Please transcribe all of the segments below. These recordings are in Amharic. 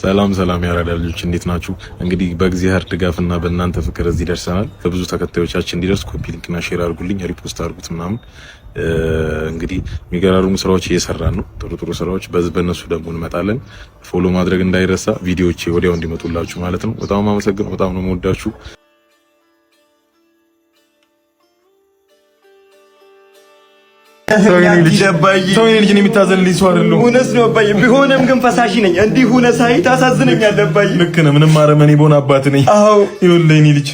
ሰላም ሰላም ያራዳ ልጆች እንዴት ናችሁ? እንግዲህ በእግዚአብሔር ድጋፍና በእናንተ ፍቅር እዚህ ደርሰናል። ለብዙ ተከታዮቻችን እንዲደርስ ኮፒ ሊንክና ሼር አድርጉልኝ፣ ሪፖስት አድርጉት ምናምን። እንግዲህ የሚገራርሙ ስራዎች እየሰራን ነው። ጥሩ ስራዎች በእነሱ ደግሞ እንመጣለን። ፎሎ ማድረግ እንዳይረሳ፣ ቪዲዮዎች ወዲያው እንዲመጡላችሁ ማለት ነው። በጣም አመሰግናለሁ። በጣም ነው የምወዳችሁ። ሰው ልጅ ነው የሚታዘንልኝ ሰው አይደለም። እውነት ነው አባዬ። ቢሆንም ግን ፈሳሽ ነኝ። እንዲህ ሆነ ሳይ ታሳዝነኛለህ አባዬ። ልክ ነህ። ምንም አረመኔ በሆነ አባት ነኝ። አዎ ይኸውልህ እኔ ልጅ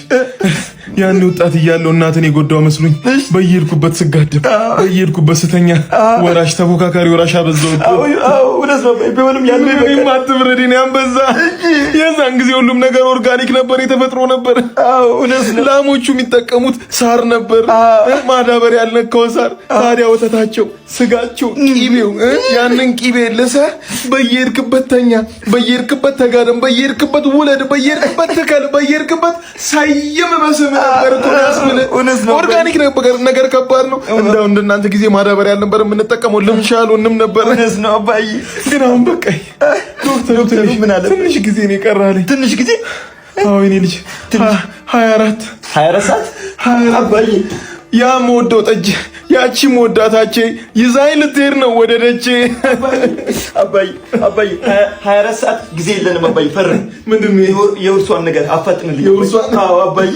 ያን ወጣት እያለሁ እናትን የጎዳው መስሎኝ በየሄድኩበት ስጋደም በየሄድኩበት ስተኛ ወራሽ ተፎካካሪ ወራሽ አበዛው። አዎ እውነት ነው አባዬ። ቢሆንም ያን ነው ማትብረዲ ነው አንበዛ። የዛን ጊዜ ሁሉም ነገር ኦርጋኒክ ነበር፣ የተፈጥሮ ነበር። አዎ እውነት ነው። ላሞቹ የሚጠቀሙት ሳር ነበር፣ ማዳበሪያ ያልነካው ሳር። ታዲያ ወተታቸው፣ ስጋቸው፣ ቂቤው ያንን ቂቤ ለሰህ በየሄድክበት ተኛ፣ በየሄድክበት ተጋደም፣ በየሄድክበት ውለድ፣ በየሄድክበት ትከል፣ በየሄድክበት ሳይም በስም ነበር እኮ ያስብል። ኦርጋኒክ ነገር ከባድ ነው። እንደው እንደናንተ ጊዜ ማዳበሪያ አልነበር የምንጠቀመው፣ ልምሻ አልሆንም ነበር። እውነት ነው አባዬ። ግን አሁን በቃ ዶክተሩ ምን አለ? ትንሽ ጊዜ ነው የቀረልኝ። ትንሽ ጊዜ? አዎ የኔ ልጅ 24 ሰዓት አባዬ። ያ የምወደው ጠጅ ያቺ መወዳታቼ ይዛኝ ልትሄድ ነው ወደ ደቼ። አባዬ 24 ሰዓት ጊዜ የለንም አባዬ። ፈርም። ምንድን ነው የውርሷን ነገር አፋጥንልኝ። የውርሷን? አዎ አባዬ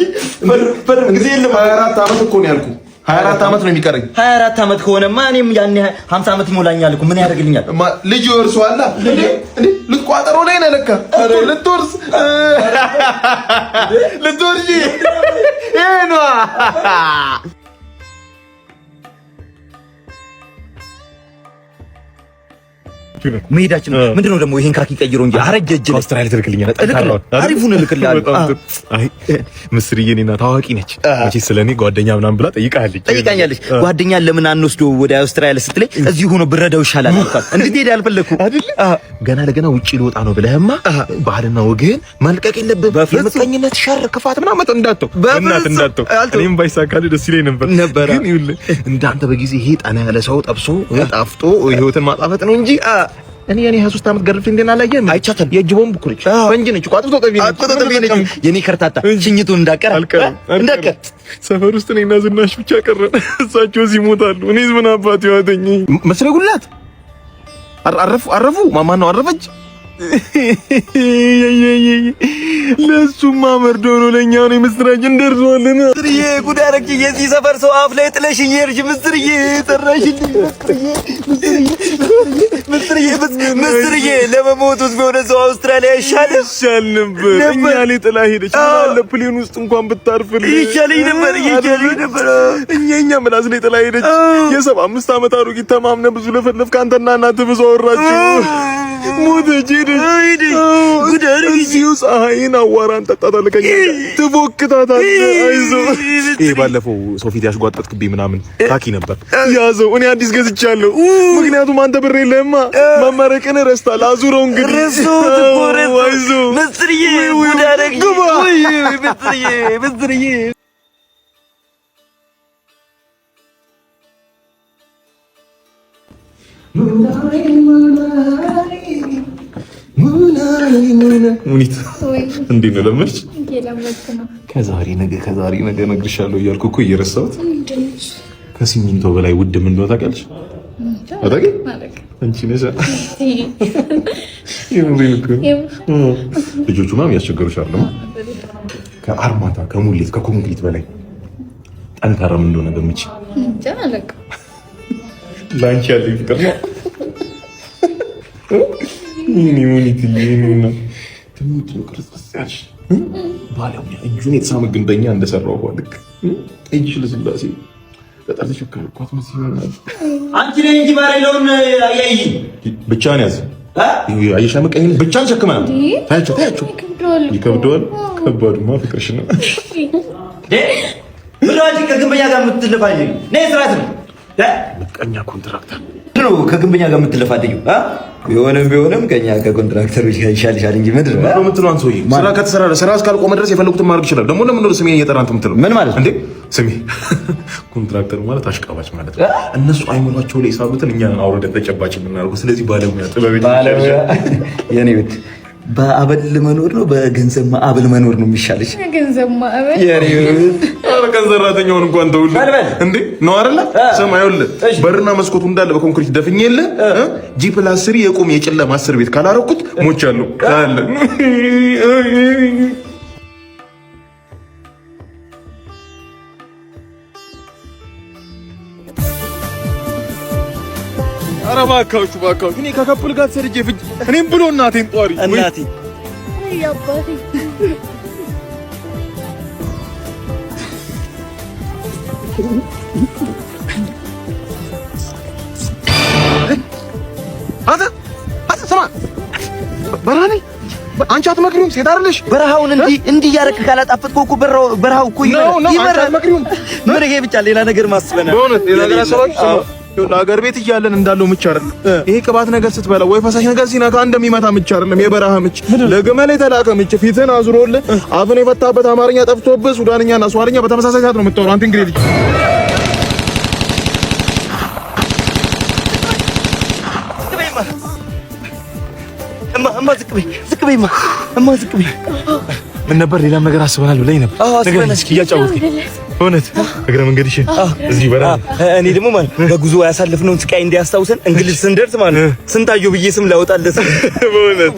ፈርም። ጊዜ የለም። 24 ዓመት እኮ ነው ያልኩህ። 24 ዓመት ነው የሚቀረኝ። 24 ዓመት ከሆነማ እኔም ያኔ 50 ዓመት ይሞላኛል እኮ። ምን ያደርግልኛል? ልጅ ይወርሷል እንዴ? ልትቋጠሮ ላይ ነው ለካ። ልትወርስ ይሄ ነው መሄዳችን። ምንድነው ደግሞ ይሄን ካኪ ቀይሮ እንጂ አረጀ እጅ አውስትራሊያ ትልክልኛለህ? አሪፉን እልክልሃለሁ። አይ ምስርዬ እኔና ታዋቂ ነች መቼ ስለኔ ጓደኛ ምናምን ብላ ጠይቃኛለች። ጓደኛ ለምን አንወስዶ ወደ አውስትራሊያ ስትለኝ እዚህ ሆኖ ብረዳው ይሻላል አልኳት። እንድትሄድ አልፈለኩም አይደል? ገና ለገና ውጪ ልወጣ ነው ብለህማ ባህልና ወግህን መልቀቅ የለብህም። የምቀኝነት ሸር ክፋት ምናምን እንዳትተው እኔም ባይሳካልህ ደስ ይለኝ ነበር። ግን ይኸውልህ እንዳንተ በጊዜ ይሄ ጠና ያለ ሰው ጠብሶ ጣፍጦ ህይወትን ማጣፈጥ ነው እንጂ እኔ 23 ዓመት ገርፍ እንደና አላየህም? አይቻተም። የእጅ ቦምብ እኮ ነች። ፈንጅ ነች። ቋጥቶ ጠቢ ነች። የኔ ከርታታ ሽኝቱን እንዳቀር ሰፈር ውስጥ እኔና ዝናሽ ብቻ ቀረን። እሳቸው እዚህ ይሞታሉ። እኔስ ምን አባቴ ዋተኝ መስለጉላት። አረፉ። ማማን ነው አረፈች። ለሱማ መርዶ ነው፣ ለኛ ነው ምስራች እንደርሷልና። ምስርዬ ጉድ አደረግሽ። የዚህ ሰፈር ሰው አፍ ላይ ጥለሽኝ ሄድሽ። ምስርዬ ጠራሽልኝ። ምስርዬ ለመሞቱስ ቢሆን እዛው አውስትራሊያ ይሻል ነበር። እኛ ላይ ጥላ ሄደች። አለ ፕሌን ውስጥ እንኳን ብታርፍልኝ ይሻለኝ ነበር። እኛ ምላስ ላይ ጥላ ሄደች። የ75 ዓመት አሮጊት ተማምነ ብዙ ለፈለፍ ካንተና እናትህ ብዙ አወራችሁ። ሞተች ሄደች። እዚሁ ፀሐይን አዋራን ጠጣታለህ፣ ከእኛ ትፎክታታለህ። አይዞህ። ይሄ ባለፈው ሰው ፊት ያሽጓጠጥክብኝ ምናምን ካኪ ነበር ያዘው። እኔ አዲስ ገዝቻለሁ። ምክንያቱም አንተ ብር የለህማ። መመረቅን ረስታል። አዙረው እንግዲህ አይዞህ። ምስርዬ ጉድ አደረግሽ። ምስርዬ ሙኒት እንዴት ነው ለመች? ከዛሬ ነገ እነግርሻለሁ እያልኩ እኮ እየረሳሁት። ከሲሚንቶ በላይ ውድ ምን እንደሆነ ታውቂያለሽ? አንቺ ነሽ። ልጆቹ ምናምን ያስቸገሩሽ አይደለም? ከአርማታ ከሙሌት ከኮንክሪት በላይ ጠንካራ ምን እንደሆነ ገምቼ ላንቺ ያለኝ ፍቅር ነው። ይሄኔ ሙኒት ነው ትሙት ክርስቲያንሽ ባለሙያ እጁን የተሳመ ግንበኛ እንደሰራው ልክ እጅሽ ለስላሴ በጣም ተሸከርኳት መስሎኛል። አንቺ ነኝ እንጂ ባሬለውን አያይ ብቻን ያዝ አየሻ መቀኝ ብቻን ሸክማ ታያቸው ይከብደዋል። ከባዱማ ፍቅርሽ ነው። ብራጂ ከግንበኛ ጋር የምትለፋኝ ነይ ስራት ነው። ምቀኛ ኮንትራክተር ነው ከግንበኛ ጋር የምትለፋደኝ። ቢሆንም ከኛ ከኮንትራክተሮች ጋር ይሻልሻል እንጂ ምድር ነው የምትለዋን ሰውዬ ስራ ከተሰራ ስራ እስካልቆመ ድረስ የፈለጉትን ማድረግ ይችላል። ደግሞ ለምን ነው ስሜን እየጠራህ የምትለው? ምን ማለት እንዴ? ስሜ ኮንትራክተር ማለት አሽቃባጭ ማለት ነው። እነሱ አይሞላቸው ላይ ሳቡትን እኛን አውርደን ተጨባጭ የምናደርገው። ስለዚህ ባለሙያ ጥበብ ባለሙያ የኔ ቤት በአበል መኖር ነው በገንዘብ ማዕበል መኖር ነው የሚሻልሽ? ገንዘብ ማዕበል ቀን ሰራተኛውን እንኳን ተውልህ እንዴ ነው አይደለ? ሰማይ ይኸውልህ በርና መስኮቱ እንዳለ በኮንክሪት ደፍኜልህ G+3 የቆም የጨለማ 10 ቤት ካላረኩት ሞቻለሁ ታለ ኧረ እባካችሁ እኔ ከከፕል ጋር ሰርጄ ፍጅ እኔም ብሎ እናቴን ጧሪ እናቴ አይ አባቴ አታ ስማ በራኔ አንቺ አትመክሪውም? ሴት አይደለሽ? በረሃውን እንዲህ ያረክ ካላጣፈጥኩ እኮ በረሃው እኮ ይመራል። ምን ይሄ ብቻ ሌላ ነገር ማስበና በእውነት ሌላ ነገር አሰባችሁ? ለሀገር ቤት እያለን እንዳለው ምች አይደለም ይሄ ቅባት ነገር ስትበላ ወይ ፈሳሽ ነገር ሲነካ እንደሚመታ ምች አይደለም። የበረሃ ምች ለግመል የተላከ ምች ፊትን አዙሮልህ አፍን የፈታበት አማርኛ ጠፍቶብህ ሱዳንኛና ሷልኛ በተመሳሳይ ሰዓት ነው የምታወራው። አንተ እንግዲህ ልጅ ዝቅ በይ ምን ነበር ሌላም ነገር አስበናል ብለኝ ነበር። ነገር እስኪ እያጫወትኩኝ እውነት እግረ መንገድሽ እዚህ በራ እኔ ደግሞ ማለት በጉዞ ያሳለፍነውን ስቃይ እንዲያስታውሰን እንግሊዝ ስንደርስ ማለት ስንታየው ብዬ ስም ላወጣለት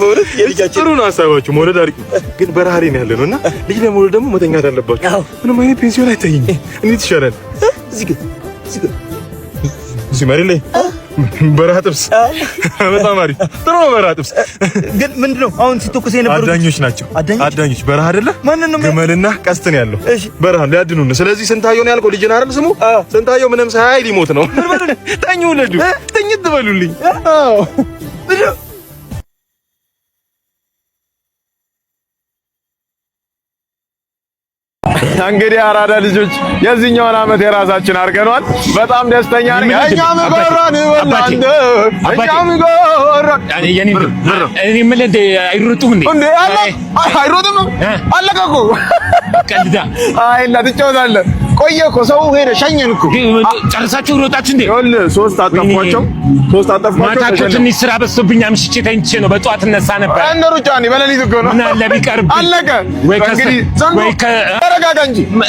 በእውነት የልጃችን ጥሩ ነው ሀሳባችሁ። መውለድ አሪፍ ግን በረሃ ላይ ነው ያለነው እና ልጅ ለመውለድ ደግሞ መተኛት አለባችሁ። ምንም አይነት ፔንሲዮን አይታይኝ። እንዴት ይሻላል? እዚህ መሬት ላይ በረሃ ጥብስ በጣም አሪፍ ጥሩ በረሃ ጥብስ። ግን ምንድነው አሁን ሲተኩስ የነበሩት አዳኞች ናቸው። አዳኞች በረሃ አይደለ? ማንን ነው? ግመልና ቀስት ነው ያለው በረሃ ሊያድኑን። ስለዚህ ስንታየው ነው ያልከው ልጅ አይደል ስሙ? ስንታየው ምንም ሳያይ ሊሞት ነው። ተኙ ወለዱ ተኝት በሉልኝ። አዎ እንግዲህ አራዳ ልጆች የዚህኛውን አመት የራሳችን አድርገናል። በጣም ደስተኛ ነኝ። እኛም ጎራን ወላንደ እኛም ጎራን እኔ ምን እንደ አይሮጡም እንዴ አይሮጡም አለቀ እኮ ቀልዳ አይ እና ትጫወታለህ። ቆየ እኮ ሰው ሄደ ሸኘን እኮ ጨርሳችሁ ሮጣችሁ እንዴ? ይኸውልህ ሶስት አጠፋቸው። ማታችሁ ትንሽ ስራ በዝቶብኝ አምሽቼ ተኝቼ ነው በጠዋት እነሳ ነበር። እንደ ሩጫ ነው በሌሊት እኮ ነው። ምን አለ ቢቀርብ አለቀ። እንግዲህ ወይ ተረጋጋ እንጂ ምን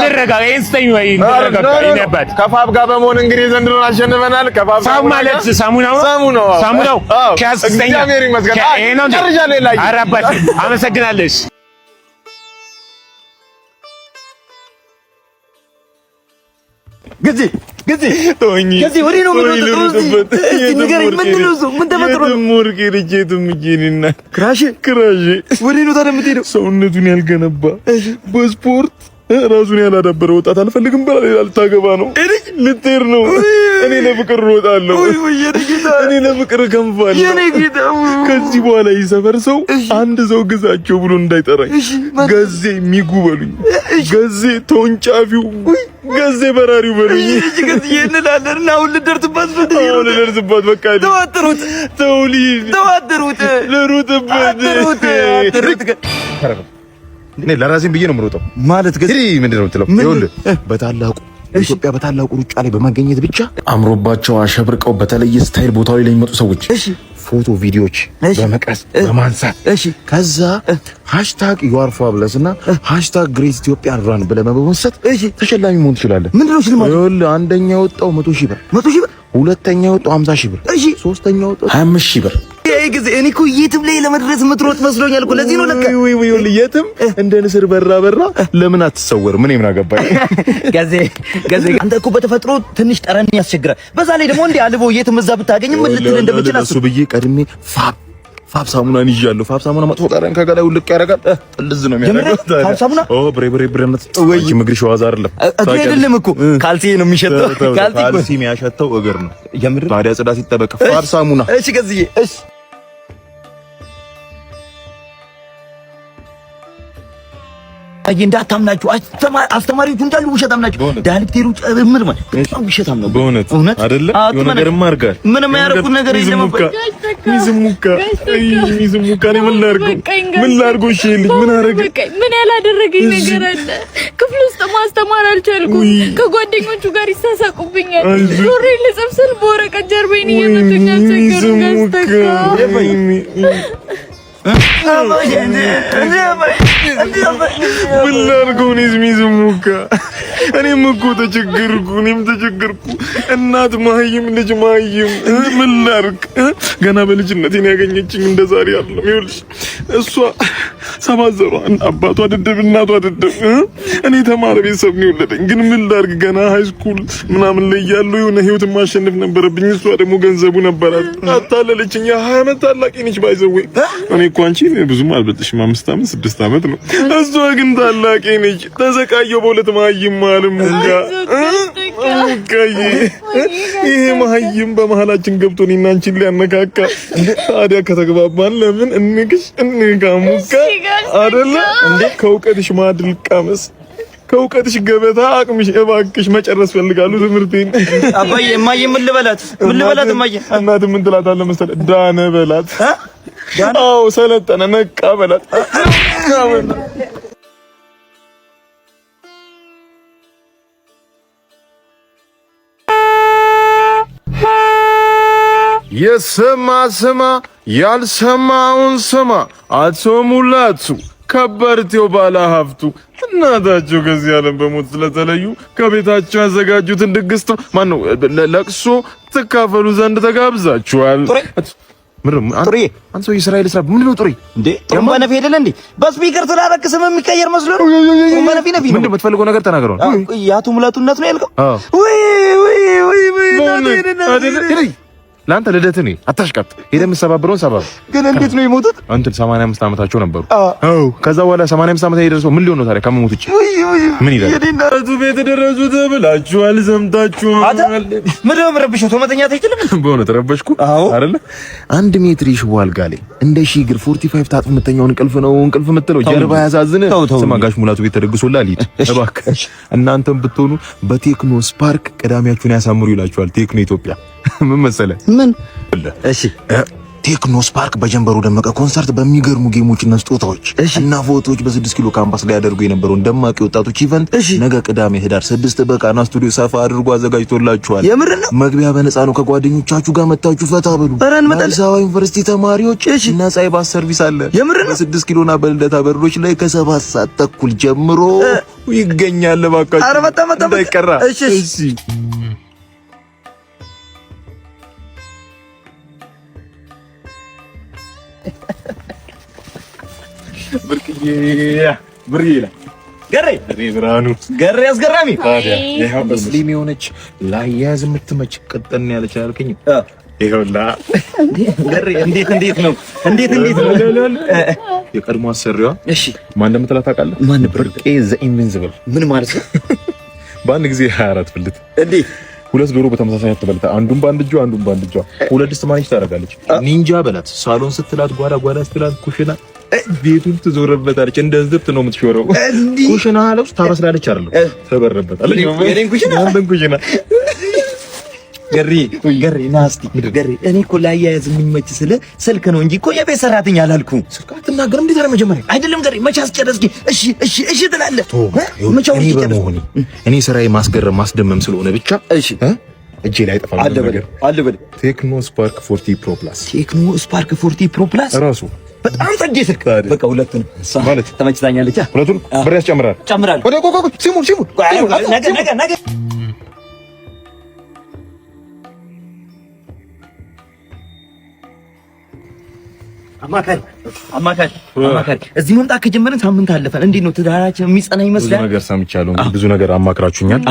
ልረጋ? ይስተኝ ወይ ልረጋ? ይነባት ከፋብ ጋር በመሆን እንግዲህ ዘንድሮን አሸንፈናል። ከፋብ ሳሙ ማለት ሳሙናው ከያስተኛ እግዚአብሔር ይመስገን። ይሄ ነው ጨርሻለሁ። ላይ አራባት አመሰግናለሽ። ግዚ ተወኝ። ከዚህ ወዲህ ነው ንገረኝ። ምንድን ነው እሱ? ምን ተፈጥሮ ነው? ሞርጌ ልጄቱም እጄንና ክራሽ ወዲህ ነው ታዲያ የምትሄደው? ሰውነቱን ያልገነባ በስፖርት ራሱን ያላዳበረ ወጣት አልፈልግም ብላ ሌላ ልታገባ ነው። ልትሄድ ነው። እኔ ለፍቅር እሮጣለሁ። እኔ ለፍቅር እከንፋለሁ። ከዚህ በኋላ ይሰፈር ሰው አንድ ሰው ግዛቸው ብሎ እንዳይጠራኝ ገዜ የሚጉ በሉኝ። ገዜ ተወንጫፊው ገዜ በራሪው በሉኝ። እንላለን። አሁን ልደርስባት በቃ ተዋደሩት ልሩጥበት እኔ ለራሴን ብዬ ነው የምሮጠው። ማለት ግን ምንድን ነው የምትለው? ይኸውልህ ኢትዮጵያ በታላቁ ሩጫ ላይ በመገኘት ብቻ አምሮባቸው አሸብርቀው በተለየ ስታይል ቦታው ላይ የሚመጡ ሰዎች ፎቶ ቪዲዮዎች በመቅረጽ በማንሳት ከዛ #YouAreFabulous እና #GreatEthiopian Run ብለህ በመወሰድ ተሸላሚ መሆን ትችላለህ። ምንድን ነው ሽልማቱ? ይኸውልህ አንደኛ ወጣው 100,000 ብር፣ ሁለተኛ ወጣው 50,000 ብር፣ ሶስተኛ ወጣው 25,000 ብር። ይሄ ጊዜ እኔ እኮ የትም ላይ ለመድረስ የምትሮጥ መስሎኛል እኮ። ለዚህ ነው ለካ የትም እንደ ንስር በራ ለምን አትሰወር? ምን አገባኝ? ገዜ አንተ እኮ በተፈጥሮ ትንሽ ጠረን ያስቸግራል። በዛ ላይ ደግሞ እንደ አልቦ የትም እዛ ብታገኝ ምን ልትል እንደምችል አስብ ብዬ ቀድሜ ፋብ ሳሙናን ይዣለሁ። ፋብ ሳሙና መጥፎ ጠረን ከገላው ልቅ ያደርጋል። ጥልዝ ነው የሚያደርገው። ፋብ ሳሙና ብሬነት ወይ ምግሪ ሸዋዛ አይደለም እኮ ካልሲ ነው የሚሸተው። ካልሲ የሚያሸተው እግር ነው። ታዲያ ጽዳት ይጠበቅ። ፋብ ሳሙና እሺ ገዝዬ እሺ እንዳታምናችሁ አስተማሪዎቹ እንዳሉ ውሸታም ናቸው። ዳይሬክተሩ ጨምር ማለት ውሸታም ነው በእውነት አይደለ? የሆነ ነገርማ አድርጋል። ምንም ያደረኩት ነገር የለም። ሚዝሙካ ነው። ምን ላድርገው? እሺ ልጅ ምን አደረገ? ምን ያላደረገኝ ነገር አለ? ክፍል ውስጥ ማስተማር አልቻልኩም። ከጓደኞቹ ጋር ይሳሳቁብኛል። ዞሬ ልጽፍስል በወረቀት ጀርባዬን እየመቱኝ አስቸገሩኝ። ምን ላድርገው? እኔስ ሚዝሙካ እኔም እኮ ተቸገርኩ። እናት ማህይም ልጅ ማህይም ምን ላድርግ? ገና በልጅነቴ ነው ያገኘችኝ። እንደ ዛሬ አይደለም። ይኸውልሽ እሷ ሰባት ዘሯ አባቷ ደደብ እናቷ ደደብ። እኔ ተማረ ቤተሰብ ነው የወለደኝ። ግን ምን ላድርግ? ገና ሃይ ስኩል ምናምን ላይ ያለው የሆነ ህይወት ማሸነፍ ነበረብኝ። እሷ ደግሞ ገንዘቡ ነበራት። አታለለችኝ። ያ20 ዓመት ታላቅ ነች ባይዘው። እኔ እኮ አንቺ ብዙም አልበልጥሽም። 5 ዓመት 6 ዓመት ነው። እሷ ግን ታላቅ ነች። ተሰቃየሁ በሁለት ማህይም ማለም ሙጋ ሙጋዬ። ይሄ ማህይም በመሃላችን ገብቶ እኔና አንቺን ሊያነካካ። ታዲያ ከተግባባን ለምን እንጋሙካ አይደለ እንዴ? ከእውቀትሽ ማድል ቀመስ፣ ከእውቀትሽ ገበታ አቅምሽ እባክሽ መጨረስ ፈልጋለሁ ትምህርቴን። አባዬ እማዬ ምን ልበላት እማዬ? እናት ምን ትላታለህ መሰለህ? ዳነ በላት። አዎ ሰለጠነ ነቃ በላት። የሰማ ስማ ያልሰማውን ስማ። አቶ ሙላቱ ከበርቴው ባለ ሀብቱ እናታቸው ከዚህ ዓለም በሞት ስለተለዩ ከቤታቸው ያዘጋጁትን ድግስ ማነው ለቅሶ ትካፈሉ ዘንድ ተጋብዛችኋል። ጥሪ አንተ ሰው እስራኤል ስራ ምንድን ነው? ጥሪ እንዴ ወንበነፍ ሄደለ እንዴ? በስፒከር ተላረክ ስም የሚቀየር መስሎ ነው። ወንበነፍ ነፍ ምንድን ነው የምትፈልገው ነገር ተናገረው። ያቱ ሙላቱ እናት ነው ያልከው? ወይ ለአንተ ልደት ነው። አታሽቃጥ። ሄደህ የምትሰባብረውን ሰባብ። ግን እንዴት ነው የሞቱት? እንትን 85 ዓመታቸው ነበሩ። አዎ ከዛ በኋላ 85 ዓመት የደረሰው ምን ሊሆን ነው ታዲያ? ከመሞት ውጪ ምን ይላል? የዲናቱ ቤት ደረሱ ተብላችኋል፣ ሰምታችኋል። ምን ነው መረብሽው? ተመተኛት አይችልም። በእውነት ተረበሽኩ አይደለ? 1 ሜትር ይሽው አልጋ ላይ እንደ ሺህ እግር 45 ታጥፍ የምተኛው እንቅልፍ ነው እንቅልፍ የምትለው ጀርባ ያሳዝን። ስማ ጋሽ ሙላቱ ቤት ተደግሶላል። ሂድ እባክህ። እናንተም ብትሆኑ በቴክኖ ስፓርክ ቀዳሚያችሁን ያሳምሩ ይላችኋል። ቴክኖ ኢትዮጵያ ምን መሰለህ? ምን እሺ ቴክኖ ስፓርክ በጀንበሩ ደመቀ ኮንሰርት በሚገርሙ ጌሞችና ስጦታዎች እና ፎቶዎች በ6 ኪሎ ካምፓስ ላይ ያደርጉ የነበረውን ደማቂ ወጣቶች ኢቨንት ነገ ቅዳሜ ህዳር 6 በቃና ስቱዲዮ ሰፋ አድርጎ አዘጋጅቶላችኋል። መግቢያ በነፃ ነው። ከጓደኞቻችሁ ጋር መታችሁ ፈታ በሉ። አዲስ አበባ ዩኒቨርሲቲ ተማሪዎች ነፃ የባስ ሰርቪስ አለ። በ6 ኪሎና በልደታ በሮች ላይ ከ7 ሰዓት ተኩል ጀምሮ ይገኛል። ባካችሁ ኧረ መጣ እንዳይቀራ። እሺ ብርዬ ብርሃኑ ገሬ አስገራሚ ታዲያ ይሄው በስሊም የሆነች ላያዝ የምትመች ቅጥን ያለች አልከኝ። ይሄውላ ገሬ እንዴት ነው የቀድሞ አሰሪዋ እሺ ማን እንደምትላት ታውቃለህ? ማን ብርቄ ዘ ኢንቪንሲብል ምን ማለት ነው? በአንድ ጊዜ 24 ብልት እንዴ 2 ዶሮ በተመሳሳይ አትበልታ። አንዱን በአንድ እጇ አንዱን በአንድ እጇ 2 ድስት ማንች ታደርጋለች። ኒንጃ በላት። ሳሎን ስትላት ጓዳ ስትላት ኩሽና ቤቱን ትዞርበታለች። እንደ ዝብት ነው የምትሾረው። ኩሽና አለው ታበስላለች አይደል? ተበረበታለች። የኔን ኩሽና ገሪ ናስቲ ገሪ እኔ እኮ ላያያዝ የሚመች ስልክ ነው እንጂ እኮ የቤት ሰራተኛ አላልኩም። ስልክ አትናገርም እንዴ? መጀመሪያ አይደለም ገሪ መች አስጨረስኪ? እሺ ትላለህ። እኔ ስራዬ ማስገረም ማስደመም ስለሆነ ብቻ እሺ እጄ ላይ ጠፋ ነገር አለ በል። ቴክኖ ስፓርክ 40 ፕሮ ፕላስ ቴክኖ ስፓርክ 40 ፕሮ ፕላስ ራሱ በጣም ጸዴ ስልክ በቃ ሁለቱን ማለት ተመችታኛለች። ሁለቱን ብር ያስጨምራል። ወደ ቆቆ ሲሙን ነገ አማካሪ እዚህ መምጣት ከጀመረን ሳምንት አለፈን። እንዴት ነው ትዳራችን የሚጸና ይመስላል? ብዙ ነገር ሰምቻለሁ። ብዙ ነገር አማክራችሁኛል።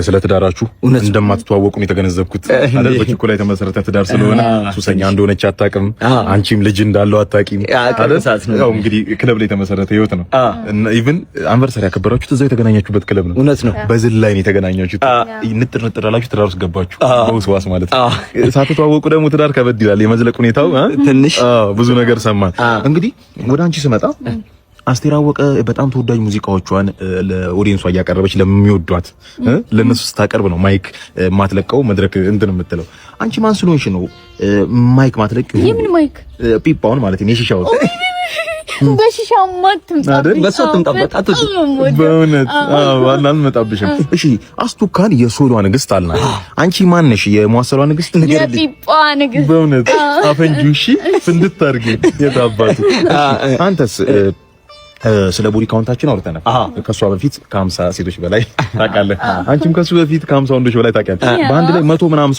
ስለ ትዳራችሁ እንደማትተዋወቁ ነው የተገነዘብኩት አይደል? በችኮላ ላይ የተመሰረተ ትዳር ስለሆነ ሱሰኛ እንደሆነች አታውቅም። አንቺም ልጅ እንዳለው አታውቂም አይደል? ያው እንግዲህ ክለብ ላይ የተመሰረተ ህይወት ነው። ኢቭን አንቨርሰሪ ያከበራችሁት እዛው የተገናኛችሁበት ክለብ ነው። እውነት ነው። በዝል ላይ ነው የተገናኛችሁት። ንጥር አላችሁ፣ ትዳር ውስጥ ገባችሁ። በውስዋስ ማለት ነው። ሳትተዋወቁ ደግሞ ትዳር ከበድ ይላል። የመዝለቅ ሁኔታው ትንሽ ብዙ ነገር ሰማን። እንግዲህ ወደ አንቺ ስመጣ አስቴር አወቀ በጣም ተወዳጅ ሙዚቃዎቿን ለኦዲየንሷ እያቀረበች ለሚወዷት ለነሱ ስታቀርብ ነው ማይክ ማትለቀው መድረክ እንትን የምትለው። አንቺ ማን ስለሆንሽ ነው ማይክ ማትለቀው? የምን ማይክ? ፒፓውን ማለት ነው። የሺሻው በሽሻማ አትምጣ አይደል? በሷ አትምጣበት አትወጪ። በእውነት አልመጣብሽም። እሺ አስቱካን የሶሏ ንግስት አልናት። አንቺ ማን ነሽ? የሟሰሏ ንግስት ንገሪልኝ። የጢጳ ንግስት በእውነት አፈንጂው። እሺ ፍንድት አድርጊ የታባቱ። አንተስ? ስለ ቦዲ ካውንታችን አውርተናል። ከሷ በፊት ከ50 ሴቶች በላይ ታውቃለህ። አንቺም ከሱ በፊት ከ50 ወንዶች በላይ ታውቂያለሽ። በአንድ ላይ 100 ምናምን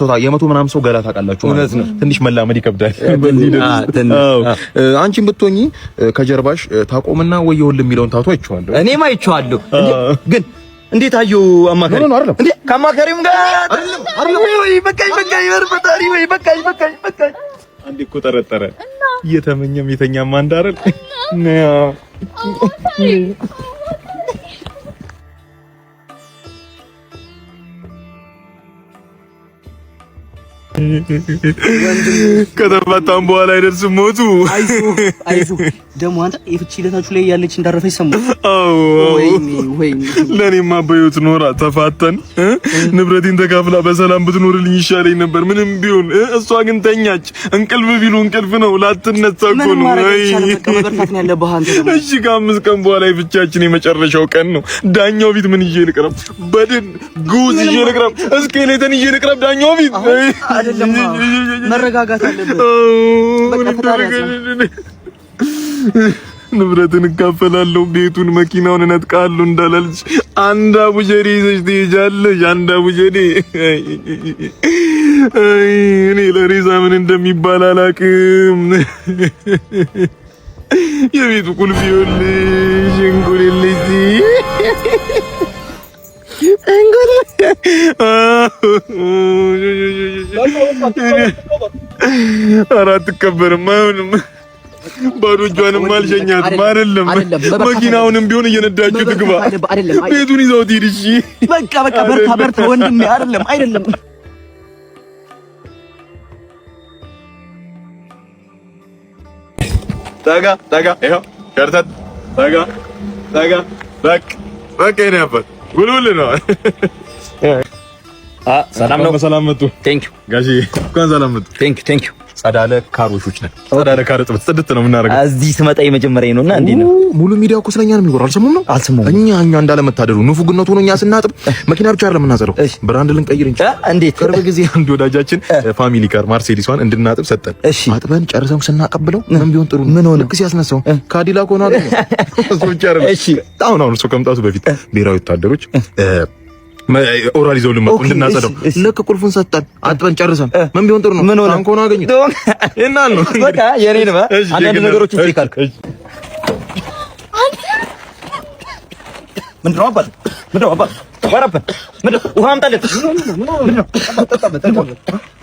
ሰው ገላ ታውቃላችሁ ማለት ነው። ትንሽ መላመድ ይከብዳል። አንቺም ብትሆኚ ከጀርባሽ ታቆምና ወይ ይኸውልህ የሚለውን ታቶ አይቼዋለሁ። እኔም አይቼዋለሁ። ግን እንዴት አየሁ? አማካሪ ነው አይደለም እንዴ? ከአማካሪም ጋር አይደለም ወይ? በቃኝ ፈጣሪ ወይ በቃኝ። አንዴ እኮ ጠረጠረ እየተመኘም የተኛም አንድ አይደል? ከተፋታም በኋላ አይደርስም ሞቱ። አይዞህ ደግሞ አንተ የፍቺ ዕለታችሁ ላይ ያለች እንዳረፈች ሰሙ። ወይኔ ለኔማ በህይወት ኖራ ተፋተን ንብረቴን ተካፍላ በሰላም ብትኖርልኝ ይሻለኝ ነበር። ምንም ቢሆን እሷ ግን ተኛች። እንቅልፍ ቢሉ እንቅልፍ ነው፣ ላትነሳ እኮ ነው። እሺ ከ5 ቀን በኋላ የፍቻችን የመጨረሻው ቀን ነው። ዳኛው ፊት ምን ይዤ ልቅረብ? በድን ጉዝ ይዤ ልቅረብ? እስኬሌተን ይዤ ልቅረብ ዳኛው ፊት? አይደለም መረጋጋት አለበት። በቃ ንብረትን እካፈላለሁ፣ ቤቱን መኪናውን እነጥቃለሁ እንዳላልሽ አንድ አቡጀዴ ይዘሽ ትሄጃለሽ። አንድ አቡጀዴ። እኔ ለሬሳ ምን እንደሚባል አላውቅም። የቤቱ ቁልፍ ይኸውልሽ፣ እንጉልልሽ ኧረ አትከበርም። አይሆንም። ባዶ እጇንም አልሸኛትም። አይደለም መኪናውንም ቢሆን እየነዳችሁ ትግባ። ቤቱን ይዘው ትሂድ። እሺ በቃ በርታ ወንድሜ። አይደለም ጠጋ ይኸው ከርተት ጠጋ በቃ የእኔ አባት ጉልጉል ነው። ሰላም ነው። በሰላም መጡ። ቴንክ ዩ ጋሺ፣ እንኳን ሰላም መጡ። ቴንክ ዩ። ጸዳለ ካሮሾች ነን። ጸዳለ ካሮ ጽድት ነው የምናደርገው። እዚህ ስመጣ የመጀመሪያ ነውና እንዴ ነው ሙሉ ሚዲያው እኮ ስለኛ ነው የሚወራው። አልሰሙም። እኛ እንዳለመታደሉ ንፉግነቱ ነው። እኛ ስናጥብ መኪና ብቻ አይደለም የምናጸረው፣ ብራንድ ልንቀይር እንጂ። እንዴት? ቅርብ ጊዜ አንድ ወዳጃችን ፋሚሊ ካር ማርሴዲሷን እንድናጥብ ሰጠን። አጥበን ጨርሰን ስናቀብለው ምን ቢሆን ጥሩ ምን ሆነ? ልክ ሲያስነሳው ካዲላክ ሆነ አይደል? እሱ ብቻ አይደለም። እሺ አሁን እሱ ከመምጣቱ በፊት ብሔራዊ ወታደሮች ኦራል ይዘው ልመጡ እንድናጸደው ልክ ቁልፉን ሰጠን። አጥበን ጨርሰን ምን ቢሆን ጥሩ ነው? ታንኮ ነው አገኘ እናል ነው በቃ የኔ ነው። አንዳንድ ነገሮችን ትይካልክ ምንድነው አባት ወራበት ውሃ አምጣለት።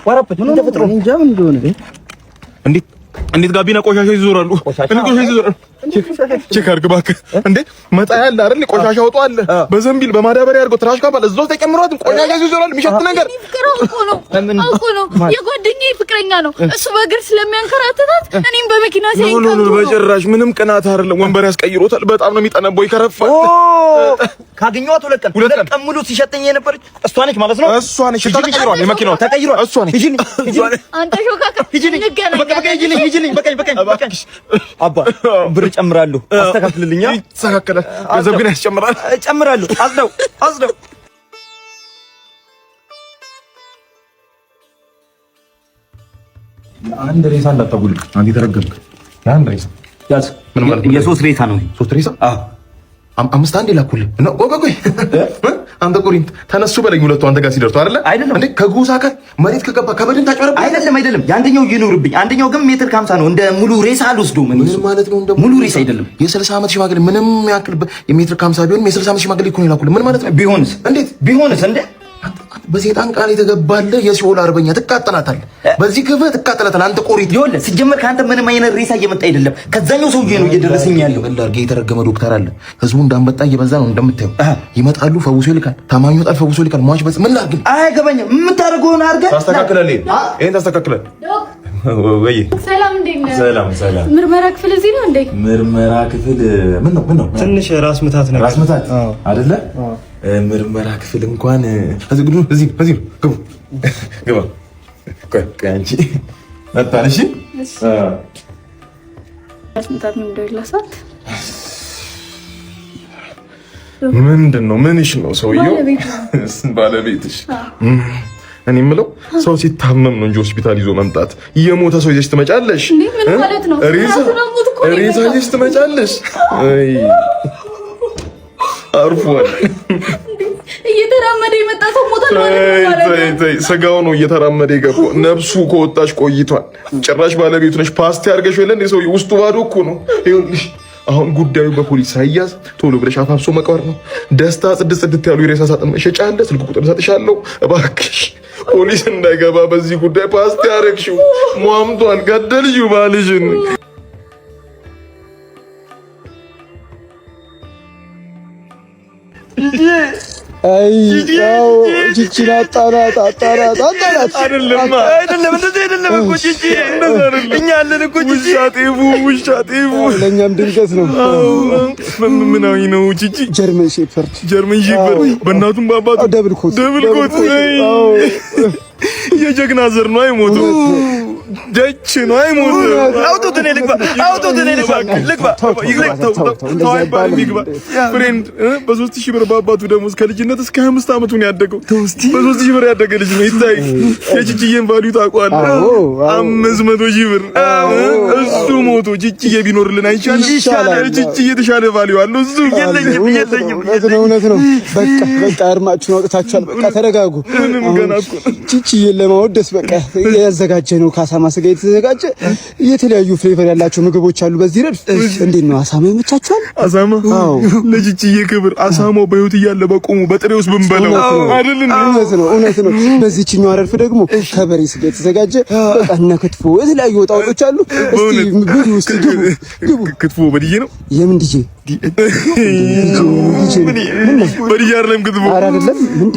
ወራበት ምን ተፈጥሮ እንጃ ምን እንደሆነ እንዴት ጋቢና ቆሻሻ ይዞራሉ? ቼክ አድርግ እባክህ። እንዴ መጣ ያለ አይደል? ቆሻሻ ወጣ አለ በዘንቢል በማዳበሪያ አድርጎ ትራሽ ካባል እዛው ተጨምሯት ቆሻሻ ይዞራል። የሚሸት ነገር አውቆ ነው የጓደኛዬ ፍቅረኛ ነው እሱ። በእግር ስለሚያንከራተታት እኔም በመኪና ሲያንከራተት ነው። በጭራሽ ምንም ቅናት አይደለም። ወንበር ያስቀይሮታል። በጣም ነው የሚጠነቦይ ይከረፋል። ካገኘኋት ሁለት ቀን ሙሉ ሲሸተኝ የነበረች እሷ ነች ማለት ነው። እሷ ነች። ተቀይሯል። የመኪናው ተቀይሯል። እሷ ነች። አንተ ሾካካ ሂጂልኝ። በቃኝ። አባ ብር ጨምራለሁ። አስተካክልልኛ። ይስተካከላል። ገንዘብ ግን ያስጨምራል። ጨምራለሁ። አዝነው አንድ ሬሳ እንዳታጉል። አንተ ተረገምክ። አንድ ሬሳ ያዝ። ምን ማለት ነው? የሶስት ሬሳ ነው። ሶስት ሬሳ? አዎ 5 አንዴ ላኩልህ ነው። ቆይ አንተ ቆሪንት ተነሱ በለኝ። ሁለቱ አንተ ጋር ሲደርሱ አይደለም እንዴ? ከጉሳ ጋር መሬት ከገባ ከበድን ታጨረብ። አይደለም። የአንደኛው ይኑርብኝ። አንደኛው ግን ሜትር ከ50 ነው። እንደ ሙሉ ሬሳ አልወስደውም። ምን ማለት ነው? እንደ ሙሉ ሬሳ አይደለም። የ60 ዓመት ሽማግሌ ምንም ያክል የሜትር ከ50 ቢሆን የ60 ዓመት ሽማግሌ እኮ ነው የላኩልህ። ምን ማለት ነው? ቢሆንስ? እንዴት ቢሆንስ? እንዴ በሰይጣን ቃል የተገባለ የሲኦል አርበኛ ትቃጠላታለህ። በዚህ ክፍል ትቃጠላታለህ። አንተ ቆሪት ይኸውልህ፣ ሲጀመር ከአንተ ምንም አይነት ሬሳ እየመጣ አይደለም። ከዛኛው ሰውዬ ነው እየደረሰኝ ያለው። እንዳርገ የተረገመ ዶክተር አለ። ህዝቡ እንዳንበጣ እየበዛ ነው እንደምታየው። ይመጣሉ፣ ፈውሶ ይልካል። ታማኙ ይመጣል፣ ፈውሶ ይልካል። ሟች በስ ምን ላድርግ? አይገባኝም። የምታደርገውን አድርገህ ታስተካክላለህ። ይሄን ታስተካክላለህ ወይ? ሰላም እንዴ ነው? ሰላም። ምርመራ ክፍል እዚህ ነው እንዴ? ምርመራ ክፍል ምን ነው? ትንሽ ራስ ምታት ነገር። ራስ ምታት አይደለ? ምርመራ ክፍል እንኳን እዚህ ግባ። ቆይ አንቺ መጣን። እሺ ምንጣት ነው እንደላሳት ምንድነው? ምንሽ ነው ሰውየው? ባለቤትሽ? እኔ የምለው ሰው ሲታመም ነው እንጂ ሆስፒታል ይዞ መምጣት። የሞተ ሰው ይዘሽ ትመጫለሽ? ምን ማለት ነው? ሬሳ ይዘሽ ትመጫለሽ? አይ አርፏል። እየተራመደ የመጣ ሰው ሞታል ማለት ነው። ስጋው ነው እየተራመደ የገባው። ነፍሱ ከወጣሽ ቆይቷል። ጭራሽ ባለቤቱ ነሽ። ፓስቲ አድርገሽ የለ እንደ ሰው ውስጡ ባዶ እኮ ነው። ይኸውልሽ አሁን ጉዳዩ በፖሊስ ሳይያዝ ቶሎ ብለሽ አፋፍሶ መቅበር ነው። ደስታ ጽድት ያሉ የሬሳ ሳጥን መሸጫ አለ። ስልክ ቁጥር ሰጥሻለሁ። እባክሽ ፖሊስ እንዳይገባ በዚህ ጉዳይ ፓስቲ አደረግሽው። ሟምቷል። ገደልሽው ባልሽን። አይ ያው ቺቺና አጣናት አይደለም እንደዚህ አይደለም እኮ ቺቺ እኛ አለን እኮ ቺቺ ውሻ ጤፉ ለኛም ድንገት ነው። ምናዊ ነው ቺቺ? ጀርመን ሼፐርድ በእናቱም በአባቱ ደብል ኮት የጀግና ዘር ነው። አይሞትም ደች ነው። አይሞትም። አውጡት እኔ ልግባ ፍሬንድ በ3000 ብር በአባቱ ደሞዝ ከልጅነት እስከ 25 ዓመቱ ነው ያደገው። በ3000 ብር ያደገ ልጅ ነው። ይታይ የቺቺዬን ቫልዩ ታውቀዋለህ? 500,000 ብር እሱ ሞቶ ቺቺዬ ቢኖርልን አይቻልም? ቺቺዬ የተሻለ ቫልዩ አለው። እሱ የለኝም። እውነት ነው። በቃ እርማችሁን አውጥታችኋል። በቃ ተረጋጉ። ቺቺዬን ለማወደስ በቃ ያዘጋጀ ነው ካሳማ ስጋ የተዘጋጀ የተለያዩ ፍሌቨር ያላቸው ምግቦች አሉ በዚህ ረድፍ። እንዴት ነው አሳማ ይመቻችኋል? አሳማ ለቺቺዬ ክብር አሳማው በህይወት እያለ በቆሙ በጥሬውስ ብንበለው አይደል? እውነት ነው። በዚህኛው ረድፍ ደግሞ ከበሬ ስጋ የተዘጋጀ በቃ እና ክትፎ የተለያዩ ወጣቶች አሉ። እስቲ ግቡ። ክትፎ በዲጄ ነው? የምን ዲጄ? በዲጄ አይደለም ክትፎ።